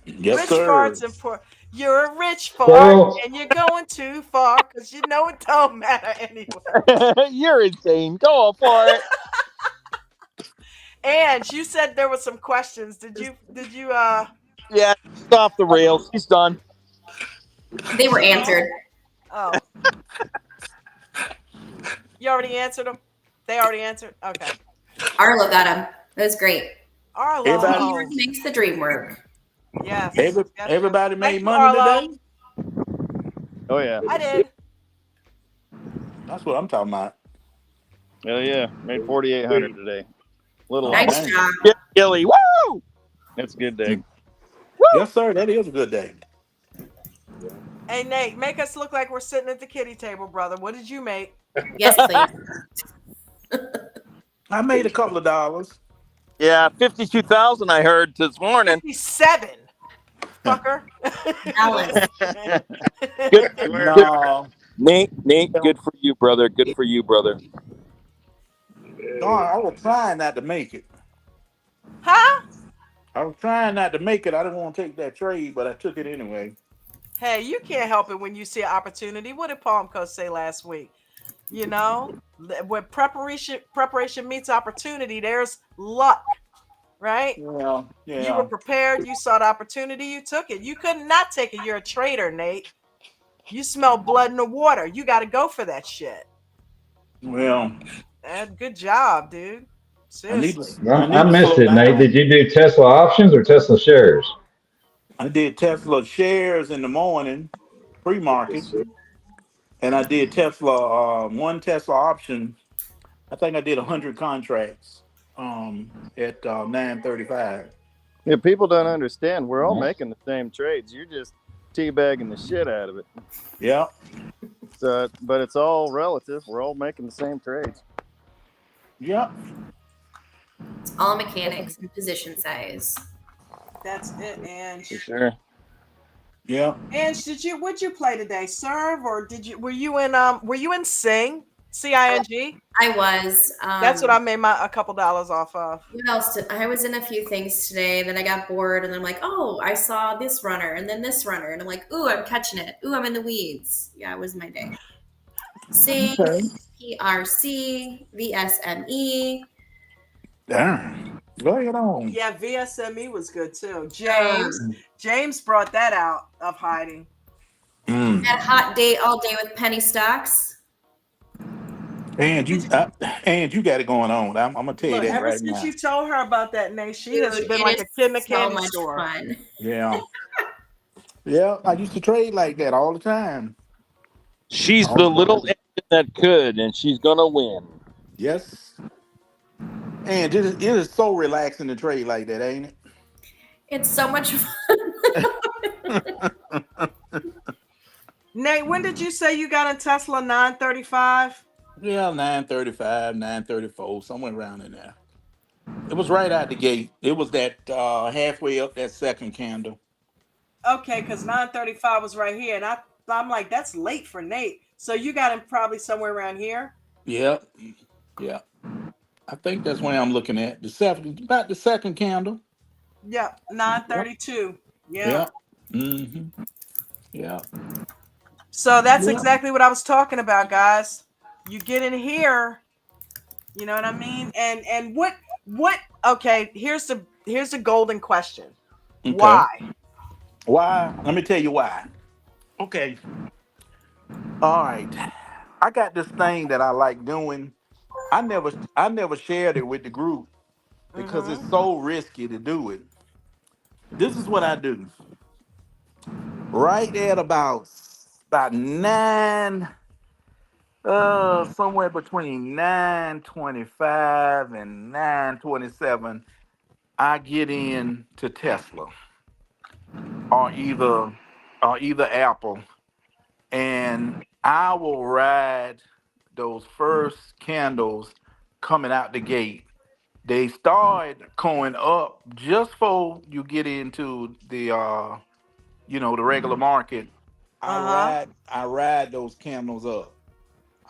Yes, rich sir. farts and poor. You're a rich fart and you're going too far because you know it don't matter anyway. You're insane. Go for it. And you said there were some questions. Did you Yeah, it's off the rails. He's done. They were answered. Oh. You already answered them? They already answered? Okay. Arlo got them. It was great. Arlo. Teamwork makes the dream work. Yes. Everybody made money today? Oh, yeah. I did. That's what I'm talking about. Hell yeah. Made 4,800 today. Little nice job. Gilly. Woo! That's a good day. Woo! Yes, sir. That is a good day. Hey, Nate, make us look like we're sitting at the kiddie table, brother. What did you make? Yes, please. I made a couple of dollars. Yeah, 52,000 I heard this morning. 57. Fucker. No. Nate, good for you, brother. Good for you, brother. No, I was trying not to make it. Huh? I was trying not to make it. I didn't want to take that trade, but I took it anyway. Hey, you can't help it when you see an opportunity. What did Palm Coast say last week? You know, when preparation meets opportunity, there's luck, right? Yeah, You were yeah. prepared. You saw the opportunity. You took it. You could not take it. You're a traitor, Nate. You smell blood in the water. You got to go for that shit. Well, Good job, dude. I need to. Seriously. I I need to missed slow it, Nate. down. Did you do Tesla options or Tesla shares? I did Tesla shares in the morning, pre-market, and I did Tesla one Tesla option. I think I did 100 contracts at 9:35. Yeah, people don't understand. We're all making the same trades. You're just teabagging the shit out of it. Yeah. So, but it's all relative. We're all making the same trades. Yeah. It's all mechanics and position size. That's it, and For sure. Yeah. And what'd you play today? Serve or were you in Sing? I was. That's what I made a couple dollars off of. What else I was in a few things today, then I got bored, and then I'm like, oh, I saw this runner, and then this runner, and I'm like, ooh, I'm catching it. Ooh, I'm in the weeds. Yeah, it was my day. Sing, Okay. PRC, VSME. Darn. Go ahead on. Yeah, VSME was good too. James brought that out of hiding. Had a hot day all day with penny stocks. And you got it going on. I'm gonna tell you Look, that ever right since now. you told her about that, Nate, she has Dude, been it like is a kid in a so candy much store. fun. Yeah. Yeah. I used to trade like that all the time. She's All the the little time. engine that could, and she's gonna win. Yes. And it is so relaxing to trade like that, ain't It's so much fun. it? Nate, when did you say you got in Tesla 935? Yeah, 9:35, 9:34, somewhere around in there. It was right out the gate. It was that halfway up that second candle. Okay, because 935 was right here, and I'm like, that's late for Nate. So you got him probably somewhere around here. Yep. Yeah. I think that's where I'm looking at. About the second candle. Yep, Yep. 932. Yeah. Yep. Mm-hmm. Yeah. So that's Yeah. exactly what I was talking about, guys. You get in here, you know what I mean? And what okay, here's the golden question. Okay. Why? Why? Let me tell you why. Okay. All right. I got this thing that I like doing. I never shared it with the group because it's Mm-hmm. so risky to do it. This is what I do. Right at about nine, somewhere between 9:25 and 9:27, I get in to Tesla or either Apple, and I will ride those first candles coming out the gate. They start going up just before you get into the regular market. I Uh-huh. ride those candles up.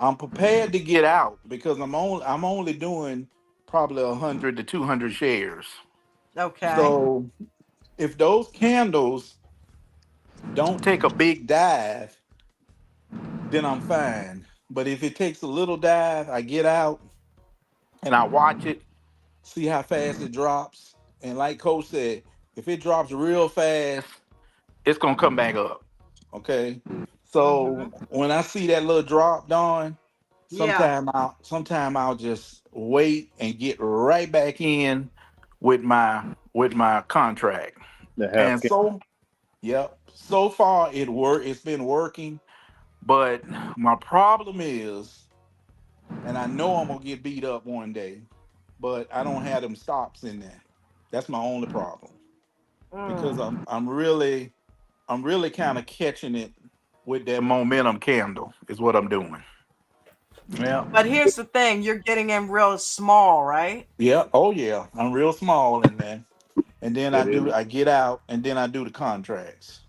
I'm prepared to get out because I'm only doing probably 100 to 200 shares. Okay. So if those candles don't take a big dive, then I'm fine. But if it takes a little dive, I get out and I watch it, see how fast it drops. And like Coach said, if it drops real fast, it's gonna come back up. Okay. Mm-hmm. So when I see that little drop, Dawn, Yeah. sometime I'll just wait and get right back in with my contract. The half. And so, yep. So far it's been working, but my problem is, and I know I'm gonna get beat up one day, but I don't have them stops in there. That's my only problem. Because Mm. I'm really kind of catching it with that momentum candle is what I'm doing. Yeah. But here's the thing, you're getting in real small, right? Yeah. Oh yeah. I'm real small in there. And then It is. I get out and then I do the contracts.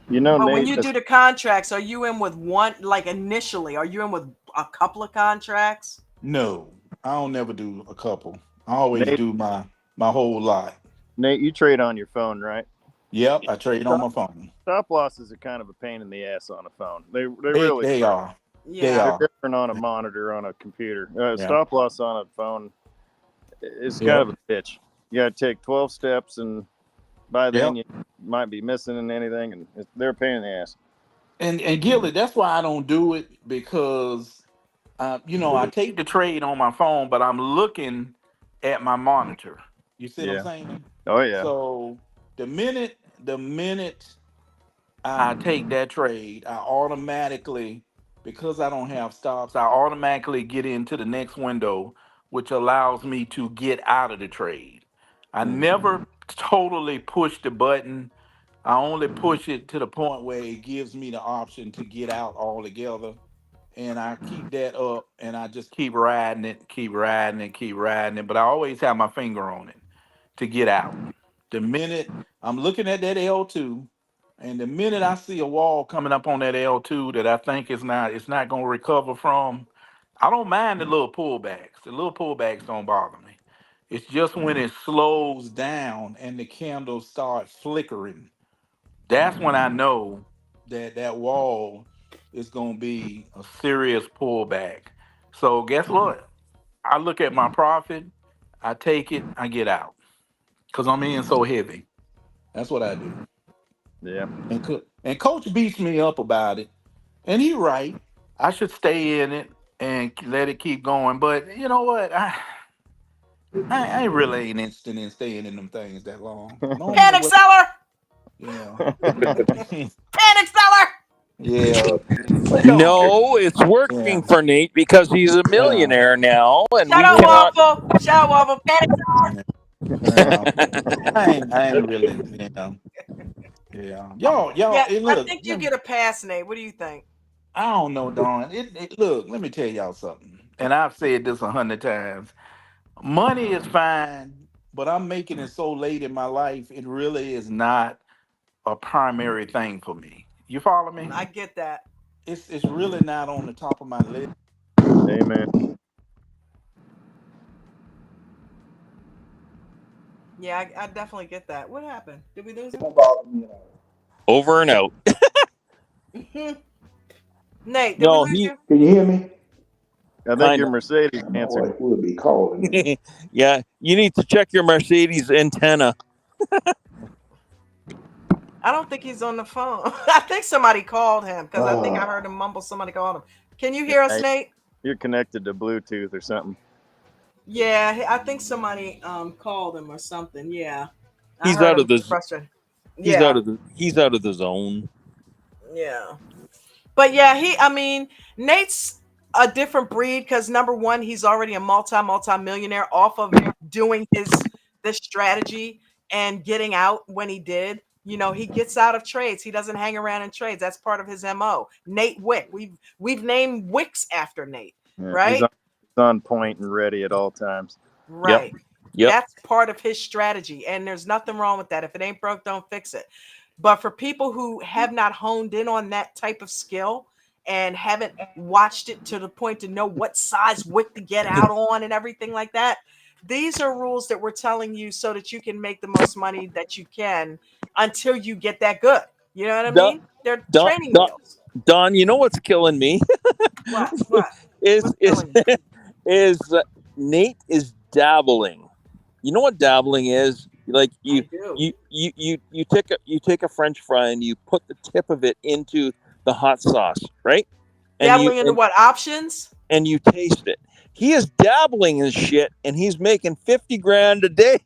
You know, But when Nate. you do the contracts, are you in with one, like initially, are you in with a couple of contracts? No, I don't never do a couple. I always Nate. do my whole lot. Nate, you trade on your phone, right? Yep, I trade on my phone. Stop losses are kind of a pain in the ass on a phone. They really they are. Yeah. They They're are. different on a monitor, on a computer. Yeah. Stop loss on a phone is kind of a bitch. You got to take 12 steps, and by then you might be missing anything, and they're a pain in the ass. And Gilly, that's why I don't do it, because I take the trade on my phone, but I'm looking at my monitor. You see what I'm saying? Oh yeah. So the minute I take that trade, I automatically, because I don't have stops, I automatically get into the next window, which allows me to get out of the trade. I never totally push the button. I only push it to the point where it gives me the option to get out altogether. And I keep that up, and I just keep riding it, keep riding it, keep riding it. But I always have my finger on it to get out. The minute I'm looking at that L2, and the minute I see a wall coming up on that L2 that I think it's not going to recover from, I don't mind the little pullbacks. The little pullbacks don't bother me. It's just when it slows down and the candles start flickering, that's when I know that wall is going to be a serious pullback. So guess what? I look at my profit, I take it, I get out, because I'm in so heavy. That's what I do. Yeah. And coach beats me up about it, and he right. I should stay in it and let it keep going. But you know what? I really ain't interested in staying in them things that long. Panic seller. Yeah. Panic seller. Yeah. No, it's working for Nate because he's a millionaire now, and Shut we up, cannot. Waffle. Shut up, Waffle. Panic seller. I ain't really, yeah. Y'all, Yeah, I look, think you get a pass, Nate. What do you think? I don't know, Don. Look, let me tell y'all something. And I've said this 100 times. Money is fine, but I'm making it so late in my life, it really is not a primary thing for me. You follow me? I get that. It's really not on the top of my list. Amen. Yeah, I definitely get that. What happened? Did we lose him? Over and out. Nate, did No, we lose you? Can you hear me? I think your Mercedes answered. Boy, we'll be calling me. Yeah, you need to check your Mercedes antenna. I don't think he's on the phone. I think somebody called him because I think I heard him mumble. Somebody called him. Can you hear us, Nate? You're connected to Bluetooth or something. Yeah, I think somebody called him or something. Yeah, He's out of the. He's out of the zone. Yeah, but yeah, I mean, Nate's a different breed because number one, he's already a multi-millionaire off of doing this strategy and getting out when he did. You know, he gets out of trades. He doesn't hang around in trades. That's part of his MO. Nate Wick. We've named Wicks after Nate, right? He's on point and ready at all times. Right. Yep. That's part of his strategy. And there's nothing wrong with that. If it ain't broke, don't fix it. But for people who have not honed in on that type of skill and haven't watched it to the point to know what size wick to get out on and everything like that, these are rules that we're telling you so that you can make the most money that you can until you get that good. You know what I mean? They're training wheels. Don, you know what's killing me? What? is Nate is dabbling. You know what dabbling is? Like you take a French fry and you put the tip of it into the hot sauce, right? And dabbling into what options? And you taste it. He is dabbling in shit, and he's making $50,000 a day.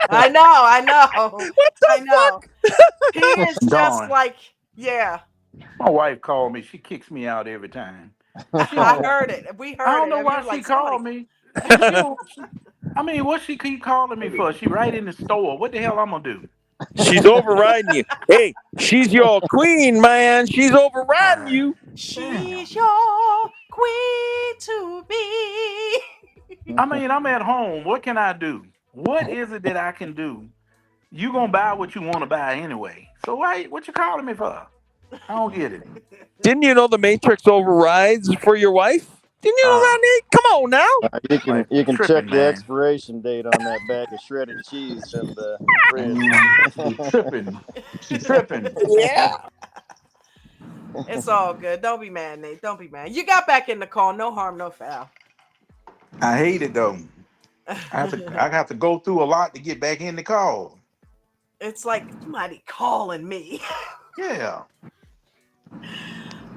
I know. What the fuck? He is just Dawn. like, yeah. My wife called me. She kicks me out every time. I heard it. We heard it. I don't know why she called me. I mean, what she keep calling me for? She right in the store. What the hell I'm gonna do? She's overriding you. Hey, she's your queen, man. She's overriding you. She's your queen to be. I mean, I'm at home. What can I do? What is it that I can do? You gonna buy what you want to buy anyway. So what you calling me for? I don't get it. Didn't you know the Matrix overrides for your wife? Didn't you know that, Nate? Come on now. You can check tripping, the man. expiration date on that bag of shredded cheese in the fridge. You tripping. She tripping. Yeah. It's all good. Don't be mad, Nate. Don't be mad. You got back in the call. No harm, no foul. I hate it though. I have to go through a lot to get back in the call. It's like somebody calling me. Yeah.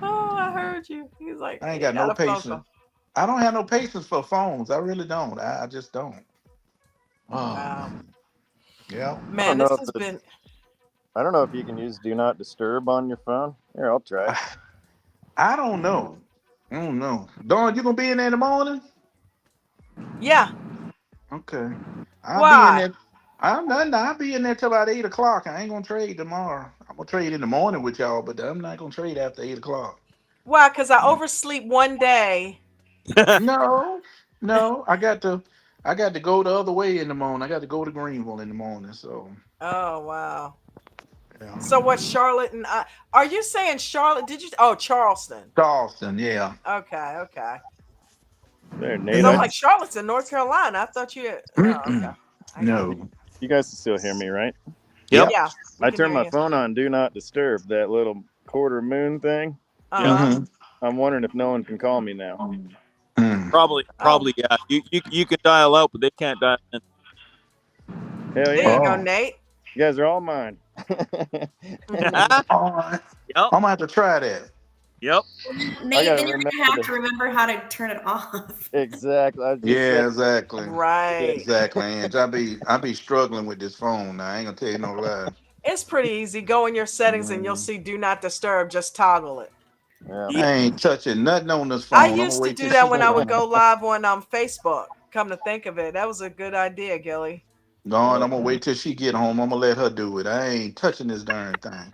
Oh, I heard you. He's like, I ain't he got no got a phone call. patience. I don't have no patience for phones. I really don't. I just don't. Oh Wow. man. Yeah. I don't Man, know this if has been. I don't know if you can use Do Not Disturb on your phone. Here, I'll try it. I don't know. I don't know. Dawn, you gonna be in there in the morning? Yeah. Okay. I'll be in Why? there. I'm not. I'll be in there till about 8 o'clock. I ain't gonna trade tomorrow. I'm gonna trade in the morning with y'all, but I'm not gonna trade after 8 o'clock. Why? Because I oversleep one day. No, no. I got to go the other way in the morning. I got to go to Greenville in the morning. So Oh, wow. yeah. So what, Charlotte and I. Are you saying Charlotte? Did you? Oh, Charleston. Charleston, yeah. Okay, okay. There, Because Nate. I'm Yeah. like, Charlotte's in North Carolina. I thought you. Oh, okay. I got it. No. You guys can still hear me, right? Yep. Yep. Yeah, we I can turned hear my you. phone on Do Not Disturb, that little quarter moon thing. Yep. Uh-huh. Mm-hmm. I'm wondering if no one can call me now. Mm. Oh, Probably, yeah. You can dial out, but they can't dial in. Hell there you yeah. go, Oh. Nate. You guys are all mine. All right. Yep. I'm gonna have to try that. Yep. I Nate, gotta then you're remember gonna have to to remember how to turn it off. exactly. I was just saying. Yeah, exactly. Yeah. Right. Exactly. And I be struggling with this phone now. I ain't gonna tell you no lie. It's pretty easy. Go in your settings and you'll Mm. see Do Not Disturb. Just toggle it. Yeah. Yep. I ain't touching nothing on this I phone. I'm gonna used to wait till do she that when get I would home. go live on Facebook. Come to think of it, that was a good idea, Gilly. Gone. Yeah. I'm gonna wait till she get home. I'm gonna let her do it. I ain't touching this darn thing.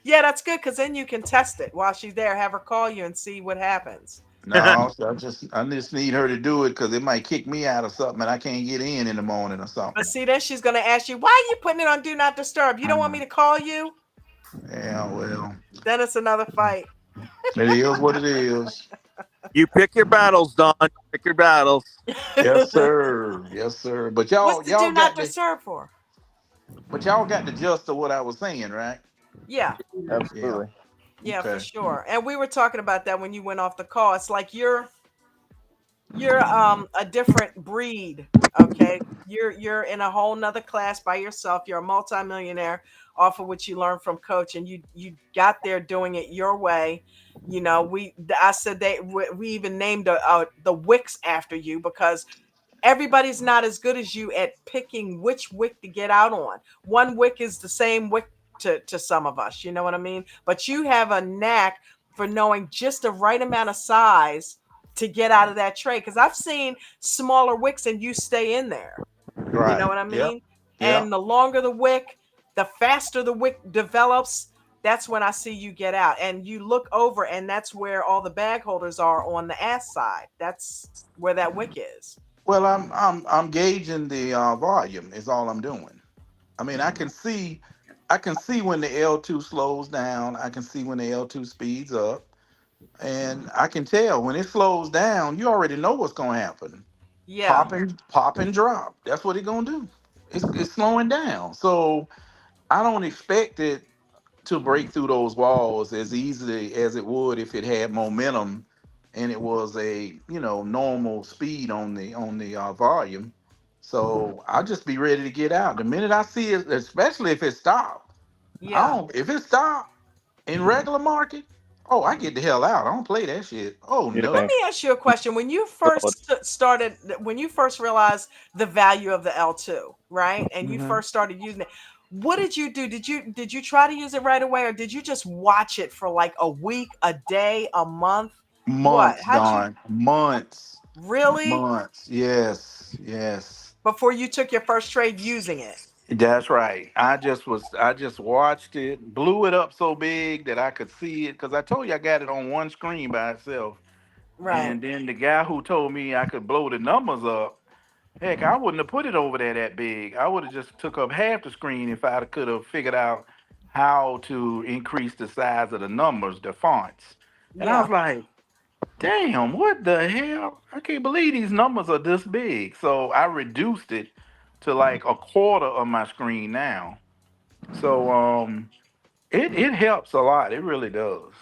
Yeah, that's good because then you can test it while she's there. Have her call you and see what happens. No, so I just need her to do it because it might kick me out of something and I can't get in the morning or But something. see, then she's gonna ask you, "Why are you putting it on Do Not Disturb? You don't want me Mm. to call you?" Yeah, well, Then it's another fight. it is what it is. You pick your battles, Don. Pick your battles. Yes, sir. Yes, sir. But What's y'all, the Do y'all Not got the, Disturb for? but y'all got the gist of what I was saying, right? Yeah, Yeah. Absolutely. yeah, for Okay. sure. And we were talking about that when you went off the call. It's like you're a different breed. Okay, you're in a whole nother class by yourself. You're a multimillionaire off of what you learned from coach, and you got there doing it your way. You know, I said we even named the wicks after you because everybody's not as good as you at picking which wick to get out on. One wick is the same wick to some of us, you know what I mean? But you have a knack for knowing just the right amount of size to get out of that tray. Because I've seen smaller wicks and you stay in there. You know Right. what I Yep. mean? Yep. And the longer the wick, the faster the wick develops. That's when I see you get out. And you look over, and that's where all the bag holders are on the ass side. That's where that wick is. Well, I'm gauging the volume. Is all I'm doing. I mean, I can see when the L2 slows down. I can see when the L2 speeds up, and I can tell when it slows down. You already know what's gonna happen. Yeah. Pop and drop. That's what it's gonna do. It's slowing down. So I don't expect it to break through those walls as easily as it would if it had momentum and it was a normal speed on the volume. So I'll just be ready to get out the minute I see it, especially if it stopped. I Yeah. don't if it stopped in regular market. Oh, I get the hell out. I don't play that shit. Oh Let Yeah. no. me ask you a question. When you Well, first started, when you first realized the value of the L2, right? And you Mhm. first started using it, what did you do? Did you try to use it right away or did you just watch it for like a week, a day, a month? What? Months, How'd you Don. Months. really Months. Yes. Yes. before you took your first trade using it? That's right. I just watched it, blew it up so big that I could see it because I told you I got it on one screen by itself. Right. And then the guy who told me I could blow the numbers up, heck, I wouldn't have put it over there that big. I would have just took up half the screen if I could have figured out how to increase the size of the numbers, the fonts. And I Yeah. was like, Damn, what the hell? I can't believe these numbers are this big. So I reduced it to like a quarter of my screen now. So it helps a lot. It really does.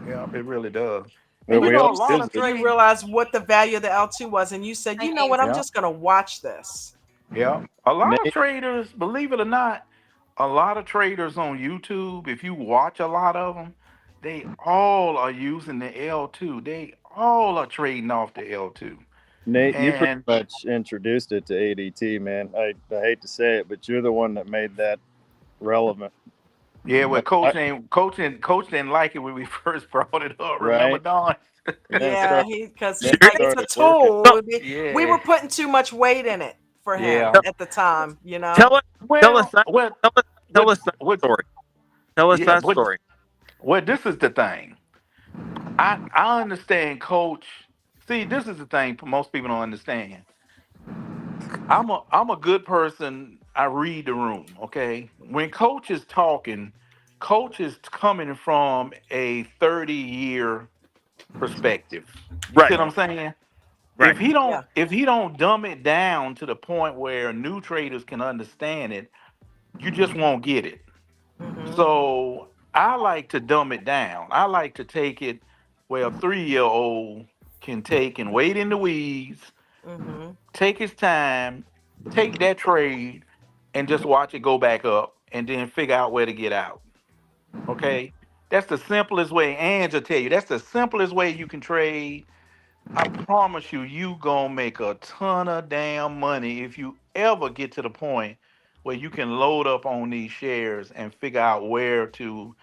Yeah, it really does. And But you You we know, know, a a all lot lot use of of it. you trades. realized what the value of the L2 was, and you said, I you know what, I'm Yeah. just gonna watch this. Yeah, a lot of Nate, traders, believe it or not, a lot of traders on YouTube, if you watch a lot of them, they all are using the L2. They all are trading off the L2. Nate, you pretty And much introduced it to ADT, man. I hate to say it, but you're the one that made that relevant. yeah, well, Like, I, coach didn't like it when we first brought it up. Remember, right? Don? And Yeah, because then he's it like, it's a started working. tool. We Yeah, were putting too much weight in it for him yeah. at the time, you know? Tell us, tell us Well, that, well, tell us, tell what, us that what? story. Tell us Yeah, that what? story. Well, this is the thing. I understand, coach. See, this is the thing most people don't understand. I'm a good person. I read the room, okay? When coach is talking, coach is coming from a 30-year perspective. You see Right, what I'm saying? right, Yeah. If he don't dumb it down to the point where new traders can understand it, you just won't get it. Mm-hmm. So I like to dumb it down. I like to take it where a 3-year-old can take and wait in the weeds, Mm-hmm. take his time, take that trade, and just watch it go back up and then figure out where to get out. Okay? That's the simplest way. Ange will tell you that's the simplest way you can trade. I promise you, you gonna make a ton of damn money if you ever get to the point where you can load up on these shares and figure out where to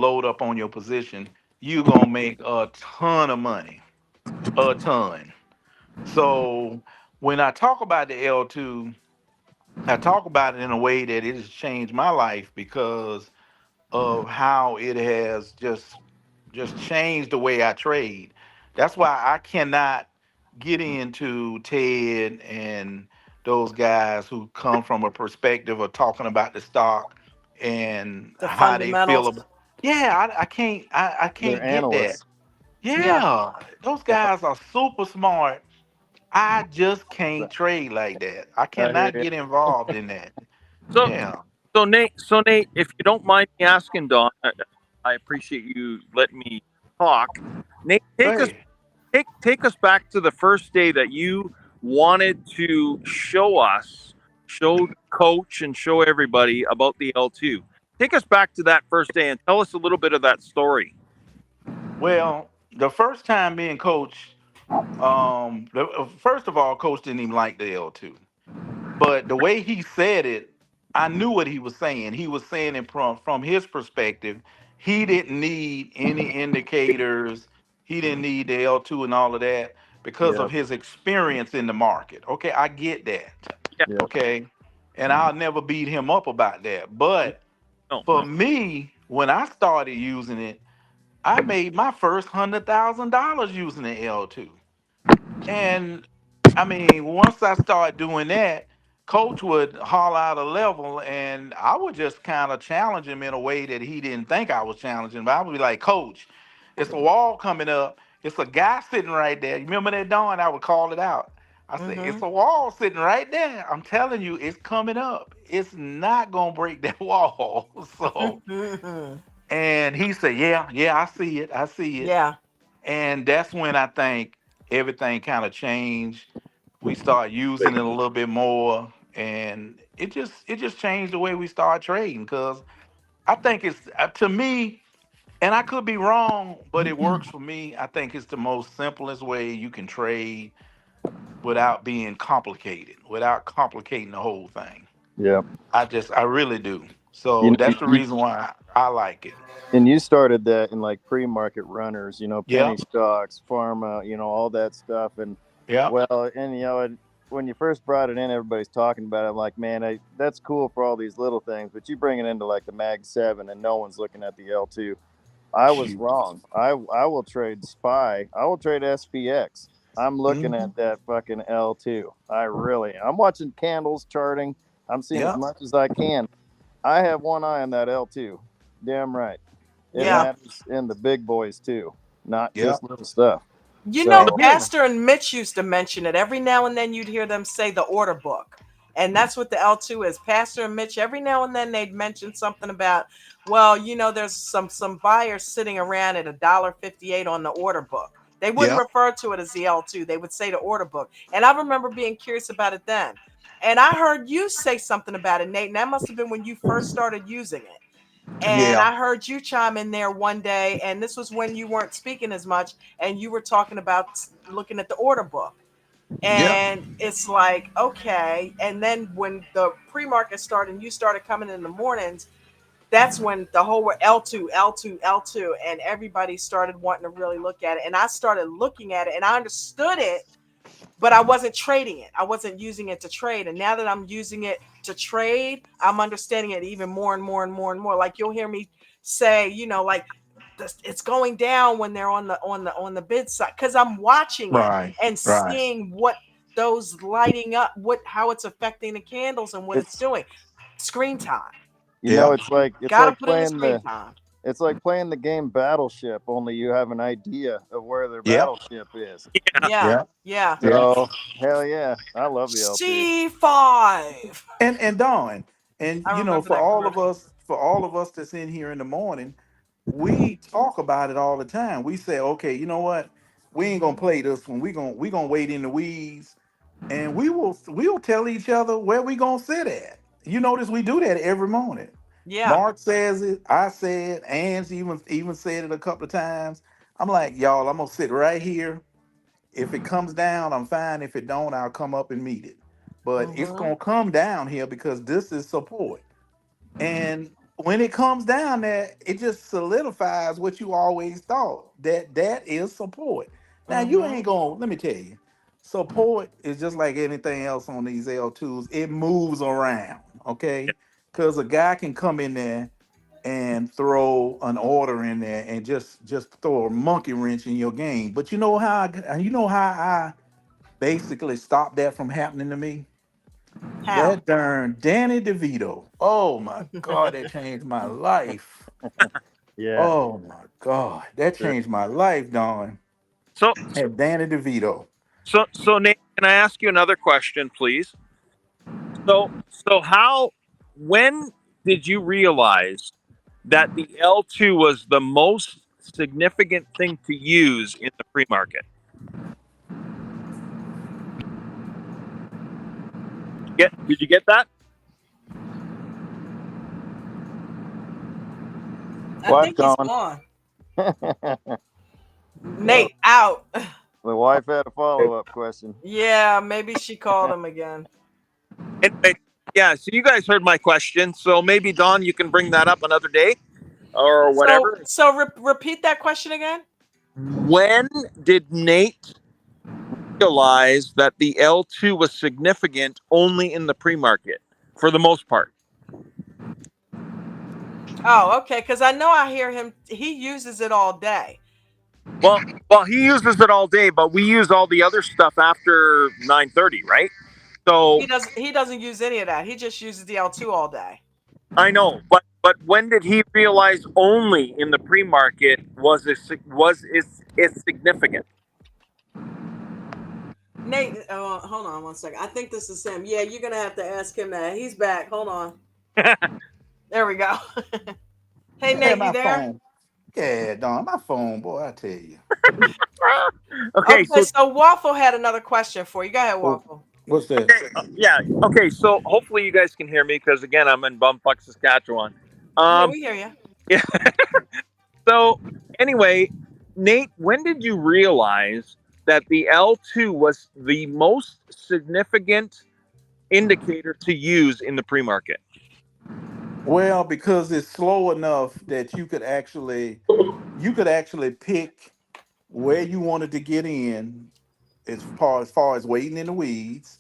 load up on your position. You gonna make a ton of money, a ton. So when I talk about the L2, I talk about it in a way that it has changed my life because of how it has just changed the way I trade. That's why I cannot get into Ted and those guys who come from a perspective of talking about the stock and The how they feel fundamentals. about. Yeah, I They're can't get that. analysts. Yeah. Yeah, those Yeah, guys are super smart. I just can't but trade like that. I I hear cannot you. get involved in that. So, Yeah. so Nate, if you don't mind me asking, Don, I appreciate you letting me talk. Nate, Go ahead. take us back to the first day that you wanted to show coach and show everybody about the L2. Take us back to that first day and tell us a little bit of that story. Well, the first time being coach, first of all, coach didn't even like the L2. But the way he said it, I knew what he was saying. He was saying it from his perspective. He didn't need any indicators. He didn't need the L2 and all of that because Yep. of his experience in the market. Okay, I get that. Yeah, Yep. Okay. And I'll never beat him up about that. But no, for no. me, when I started using it, I made my first $100,000 using the L2. And I mean, once I started doing that, coach would haul out a level and I would just kind of challenge him in a way that he didn't think I was challenging. But I would be like, Coach, it's a wall coming up. It's a guy sitting right there. You remember that, Dawn? I would call it out. I said, it's Mm-hmm. a wall sitting right there. I'm telling you, it's coming up. It's not gonna break that wall. So, Mm-hmm. and he said, Yeah, yeah, I see it. I see it. Yeah. And that's when I think everything kind of changed. We start using it a little bit more, and it just changed the way we start trading. Because I think it's to me, and I could be wrong, but it works for me. I think it's the most simplest way you can trade without being complicated, without complicating the whole thing. Yep. I really do. You So know, that's the reason why I like it. and you started that in like pre-market runners, penny Yep. stocks, pharma, all that stuff. And Yep. well, and when you first brought it in, everybody's talking about it. I'm like, man, that's cool for all these little things, but you bring it into like the Mag 7 and no one's looking at the L2. I was Shoot. wrong. I will trade SPY. I will trade SPX. I'm looking Mhm. at that fucking L2. I'm watching candles charting. I'm seeing as Yep. much as I can. I have one eye on that L2. Damn right. It Yeah. matters in the big boys too, not Yeah. just little stuff. You So know, Pastor and Mitch used to mention it. Every now and then you'd hear them say the order book. And that's what the L2 is. Pastor and Mitch, every now and then they'd mention something about, well, you know, there's some buyers sitting around at $1.58 on the order book. They wouldn't Yeah. refer to it as the L2. They would say the order book. And I remember being curious about it then. And I heard you say something about it, Nate, and that must have been when you first started using it. And Yeah. I heard you chime in there one day, and this was when you weren't speaking as much, and you were talking about looking at the order book. Yeah. And it's like, okay. And then when the pre-market started and you started coming in the mornings, that's when the whole L2, L2, L2, and everybody started wanting to really look at it. And I started looking at it and I understood it, but I wasn't trading it. I wasn't using it to trade. And now that I'm using it to trade, I'm understanding it even more and more and more and more. Like you'll hear me say, you know, like it's going down when they're on the bid side because I'm watching it Right. and Right. seeing what those lighting up, how it's affecting the candles and what it's it's doing. Screen time. Yeah. it's Gotta like put in the playing screen the time. it's like playing the game Battleship, only you have an idea of where their Yeah. battleship is. Yeah, Yeah. yeah. Yeah. So hell yeah, I love the L2. C5. And Dawn, and I you know, remember that commercial. for all of us that's in here in the morning, we talk about it all the time. We say, okay, you know what? We ain't gonna play this one. We gonna wait in the weeds, and we'll tell each other where we gonna sit at. You notice we do that every morning. Yeah. Mark says it, I said, Ange even said it a couple of times. I'm like, y'all, I'm gonna sit right here. If it comes down, I'm fine. If it don't, I'll come up and meet it. But it's Mm-hmm. gonna come down here because this is support. And when it comes down there, it just solidifies what you always thought that is support. Now you Mm-hmm. ain't gonna let me tell you, support is just like anything else on these L2s. It moves around, okay? Because a guy can come in there and throw an order in there and just throw a monkey wrench in your game. But you know how I basically stopped that from happening to me? How? That darn Danny DeVito. Oh my God, that changed my life. Yeah, Oh my God, that Sure. changed my life, Don. So, Had Danny DeVito. so Nate, can I ask you another question, please? So when did you realize that the L2 was the most significant thing to use in the free market? Did you get that? I wife think he's gone. gone. The Nate out. wife had a follow-up question. Yeah, maybe she called him again. Anyway, yeah. So you guys heard my question. So maybe Don, you can bring that up another day or So whatever. repeat that question again. When did Nate realize that the L2 was significant only in the pre-market for the most part? Oh, okay. Because I know I hear him. He uses it all day. Well, he uses it all day, but we use all the other stuff after 9:30, right? So He doesn't use any of that. He just uses the L2 all day. I know, but when did he realize only in the pre-market is significant? Nate, hold on one second. I think this is him. Yeah, you're gonna have to ask him that. He's back. Hold on. There we go. Hey Yeah, Nate, you my there? phone. Yeah, Don, my phone, boy, I tell you. Okay, Okay, so so Waffle had another question for you. Go ahead, Oh, Waffle. what's that? yeah, okay, so hopefully you guys can hear me because again I'm in Bumfuck, Saskatchewan. Yeah, Um, we hear you. yeah. So anyway, Nate, when did you realize that the L2 was the most significant indicator to use in the pre-market? Well, because it's slow enough that you could actually pick where you wanted to get in as far as waiting in the weeds,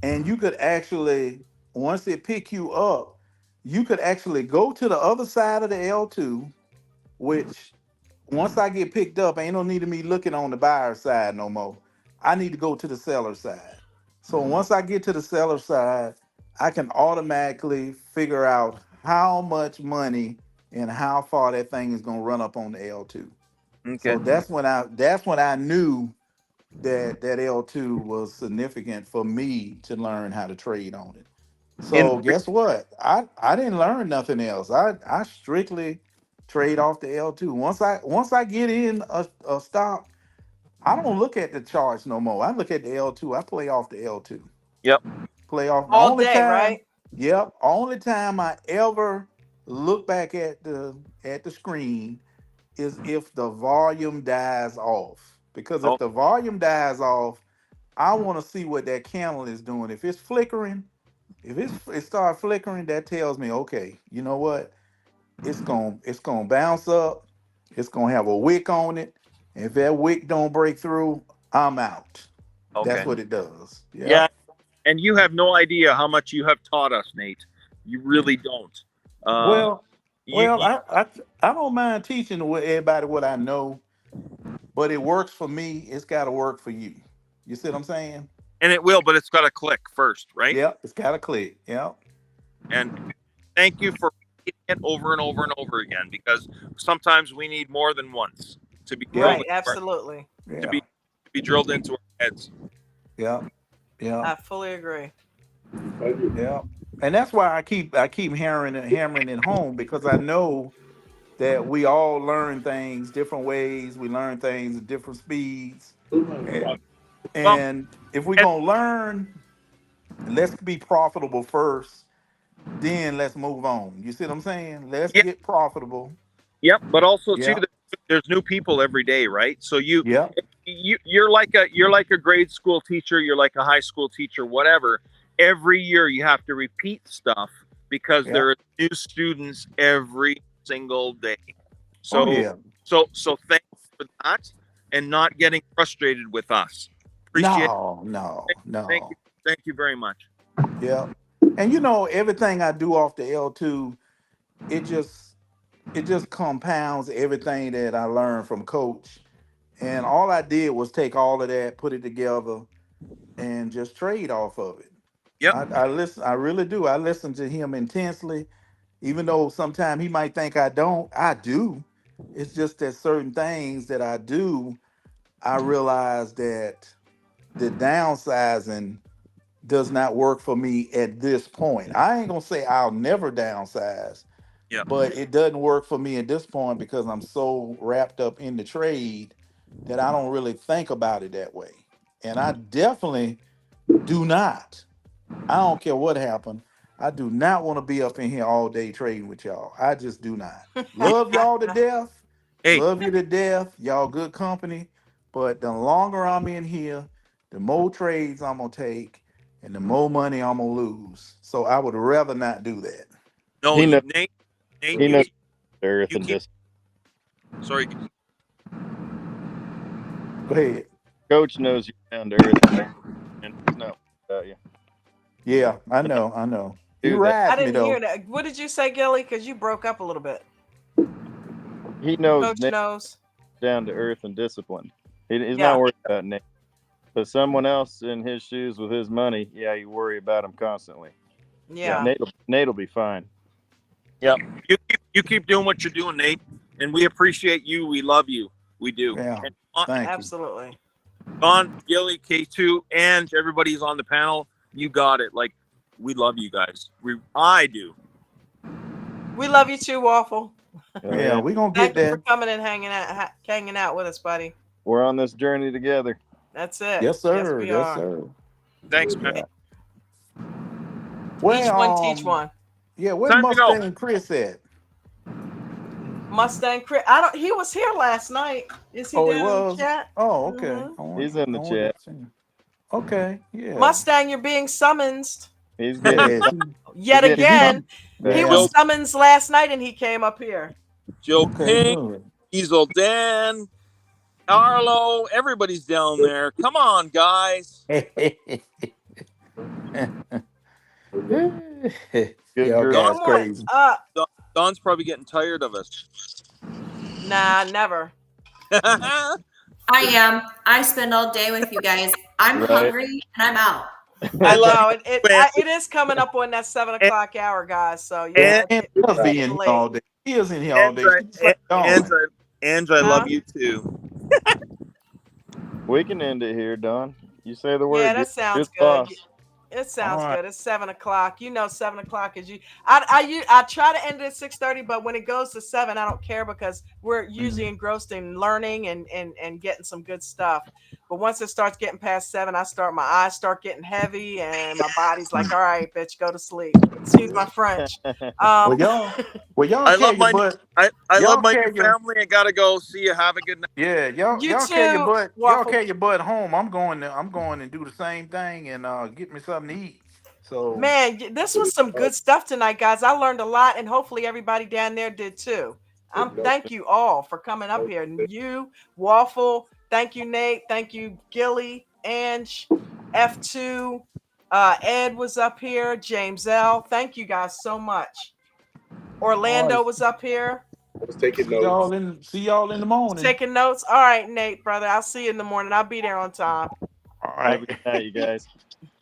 and you could actually once it pick you up, you could actually go to the other side of the L2, which once I get picked up, ain't no need of me looking on the buyer side no more. I need to go to the seller side. So once I get to the seller side, I can automatically figure out how much money and how far that thing is going to run up on the L2. Okay. So that's when I knew that L2 was significant for me to learn how to trade on it. So guess what? I didn't learn nothing else. I strictly trade off the L2. Once I get in a stock, I don't look at the charts no more. I look at the L2. I play off the L2. Yep. Play off. The All only day, time, right? yep. Only time I ever look back at the screen is if the volume dies off. Because if Oh, the volume dies off, I want to see what that candle is doing. If it's flickering, if it start flickering, that tells me, okay, you know what? It's gonna bounce up. It's gonna have a wick on it. If that wick don't break through, I'm out. That's okay. what it does. Yeah. Yep. And you have no idea how much you have taught us, Nate. You really don't. Well, You, well, you I don't mind teaching everybody what I know, but it works for me. It's got to work for you. You see what I'm saying? and it will, but it's got to click first, right? Yep. It's got to click. Yep. And thank you for repeating it over and over and over again, because sometimes we need more than once to be drilled Right, into absolutely. to Yeah. be drilled into our heads. Yep. Yep. I fully agree. Yeah, and that's why I keep hammering it home, because I know that we all learn things different ways. We learn things at different speeds, and, Well, and if we're and, gonna learn, let's be profitable first. Then let's move on. You see what I'm saying? Let's yeah, get profitable. yep. But also too, Yeah. there's new people every day, right? So Yeah. you're like a grade school teacher. You're like a high school teacher, whatever. Every year you have to repeat stuff because Yeah. there are new students every single day. Oh So yeah. so thank you for that, and not getting frustrated with us. Appreciate No. it. Thank you very much. Yeah. And everything I do off the L2, it just compounds everything that I learned from Coach. And all I did was take all of that, put it together, and just trade off of it. Yep. I listen. I really do. I listen to him intensely, even though sometimes he might think I don't. I do. It's just that certain things that I do, I realize that the downsizing does not work for me at this point. I ain't gonna say I'll never downsize, Yeah. but it doesn't work for me at this point because I'm so wrapped up in the trade that I don't really think about it that way. And I definitely do not. I don't care what happened. I do not want to be up in here all day trading with y'all. I just do not. Love y'all to death. Hey, Love you to death. Y'all good company. But the longer I'm in here, the more trades I'm gonna take and the more money I'm gonna lose. So I would rather not do that. no, He knows. Nate, He knows earth you and keep. just Sorry. Go ahead. Coach knows you're down to earth, and he's not about you. Yeah, I know. He Do that. I rides me didn't hear though. that. What did you say, Gilly? Because you broke up a little bit. He knows Coach Nick knows. down to earth and disciplined. He's Yeah. not worried about Nick. But someone else in his shoes with his money, yeah, you worry about him constantly. Yeah. Nate will be fine. Yep. You keep doing what you're doing, Nate, and we appreciate you. We love you. We do. Yeah. And Thank you. Absolutely. Don, Gilly, K2, and everybody's on the panel. You got it. Like, we love you guys. I do. We love you too, Waffle. Yeah, we're gonna Thank get you for there. coming and hanging out with us, buddy. We're on this journey together. That's it. Yes, sir. we Yes, are. sir. Thanks, man. Yeah. Each Well, one teach one. Yeah, where Time to go. Mustang Chris at? Mustang Chris. He was here last night. Is he Oh, down he in the was. chat? Oh, okay. Mhm. He's in the chat. Okay, yeah. Mustang, you're being summoned He's getting Yeah, yet He's getting again. some- He Yeah. was summoned last night and he came up here. Joe Okay, Pink, good. Diesel Dan, Arlo, everybody's down there. Come on, guys. Good Yeah, girl. that's Come on crazy. up. Don's probably getting tired of us. Nah, never. I am. I spend all day with you guys. I'm Right. hungry and I'm out. I love know it. it is coming up on that 7 o'clock hour, guys. So yeah, And it's us getting being late. all day. He is in here all day. Ange, I love Huh? you too. We can end it here, Don. You say the Yeah, word. that sounds You're the good. boss. It All sounds right. good. It's 7 o'clock. You know, 7 o'clock is you. I try to end it at 6:30, but when it goes to 7, I don't care because we're usually engrossed in learning and getting some good stuff. But once it starts getting past 7, my eyes start getting heavy and my body's like, all right, bitch, go to sleep. Excuse my French. Well, Um, y'all I carry love your my butt. I love Y'all my new carry your family. I gotta go. See you. Have a good night. Yeah, you y'all carry your too, butt. Y'all Waffle. carry your butt home. I'm going and do the same thing and get me something to eat. So Man, this was some good stuff tonight, guys. I learned a lot, and hopefully everybody down there did too. Thank you all for coming up here. And you, Waffle, thank you, Nate, thank you, Gilly, Ange, F2, Ed was up here, James L. Thank you guys so much. all right, Orlando was up here. see y'all in the morning. Taking notes. All right, Nate, brother. I'll see you in the morning. I'll be there on time. All Have a right. good night, you guys.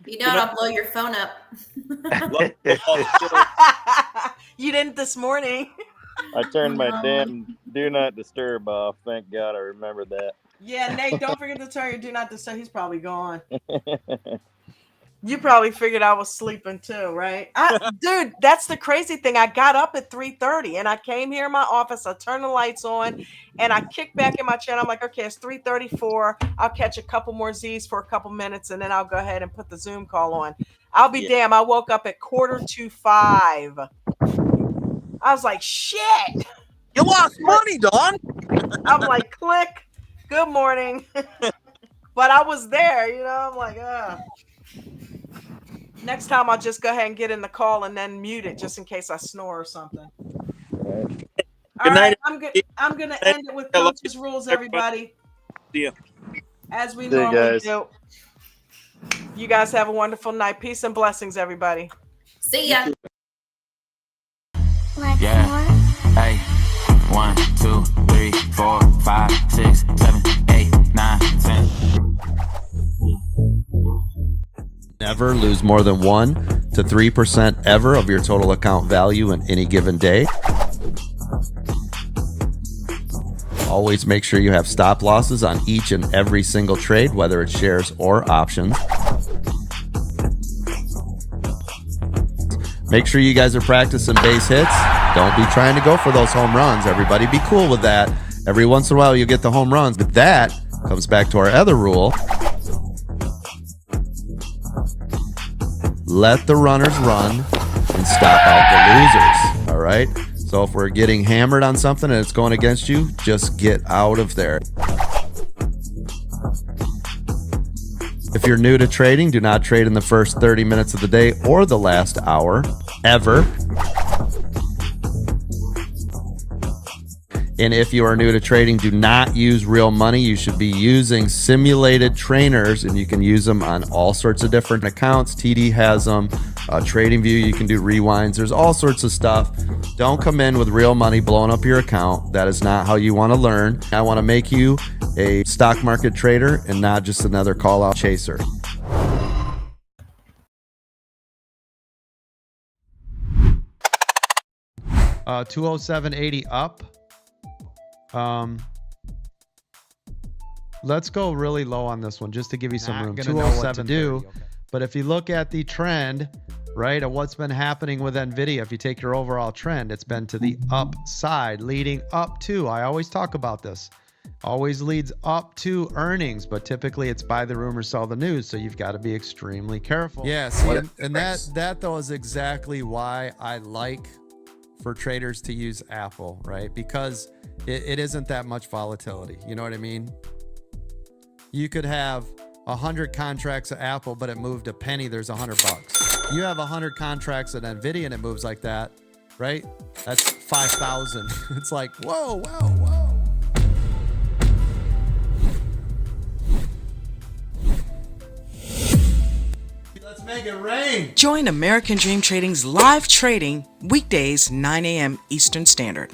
You know, I'll blow your phone up. Love you all too. You didn't this morning. I turned my No. damn do not disturb off. Thank God I remembered that. Yeah, Nate, don't forget to turn your do not disturb. He's probably gone. You probably figured I was sleeping too, right? Dude, that's the crazy thing. I got up at 3:30 and I came here in my office. I turned the lights on and I kicked back in my chair. I'm like, okay, it's 3:34. I'll catch a couple more Z's for a couple minutes and then I'll go ahead and put the Zoom call on. I'll be damn. I woke up at 4:45. I was like, shit. You lost money, Don. I'm like, click. Good morning. But I was there, I'm like, next time I'll just go ahead and get in the call and then mute it just in case I snore or something. All Good night. right, I'm gonna end it with Coach's rules, everybody. See you. As we See you normally guys. do. You guys have a wonderful night. Peace and blessings, everybody. See ya. Yeah. Hey. 1, 2, 3, 4, 5, 6, 7, 8, 9, 10. Never lose more than 1 to 3% ever of your total account value in any given day. Always make sure you have stop losses on each and every single trade, whether it's shares or options. Make sure you guys are practicing base hits. Don't be trying to go for those home runs. Everybody be cool with that. Every once in a while you get the home runs, but that comes back to our other rule. Let the runners run and stop out the losers. All right? So if we're getting hammered on something and it's going against you, just get out of there. If you're new to trading, do not trade in the first 30 minutes of the day or the last hour, ever. And if you are new to trading, do not use real money. You should be using simulated trainers, and you can use them on all sorts of different accounts. TD has them. TradingView, you can do rewinds. There's all sorts of stuff. Don't come in with real money blowing up your account. That is not how you want to learn. I want to make you a stock market trader and not just another call-out chaser. Uh, 207.80 up. Let's go really low on this one just to give you some room. 207 to do. But if you look at the trend, right, of what's been happening with NVIDIA, if you take your overall trend, it's been to the upside, leading up to, I always talk about this, always leads up to earnings, but typically it's buy the rumor, sell the news. So you've got to be extremely careful. Yeah, see, and that though is exactly why I like for traders to use Apple, right? Because it isn't that much volatility. You know what I mean? You could have 100 contracts at Apple, but it moved a penny, there's $100. You have 100 contracts at NVIDIA and it moves like that, right? That's 5,000. It's like, whoa, whoa, whoa. Let's make it rain. Join American Dream Trading's live trading weekdays, 9 a.m. Eastern Standard.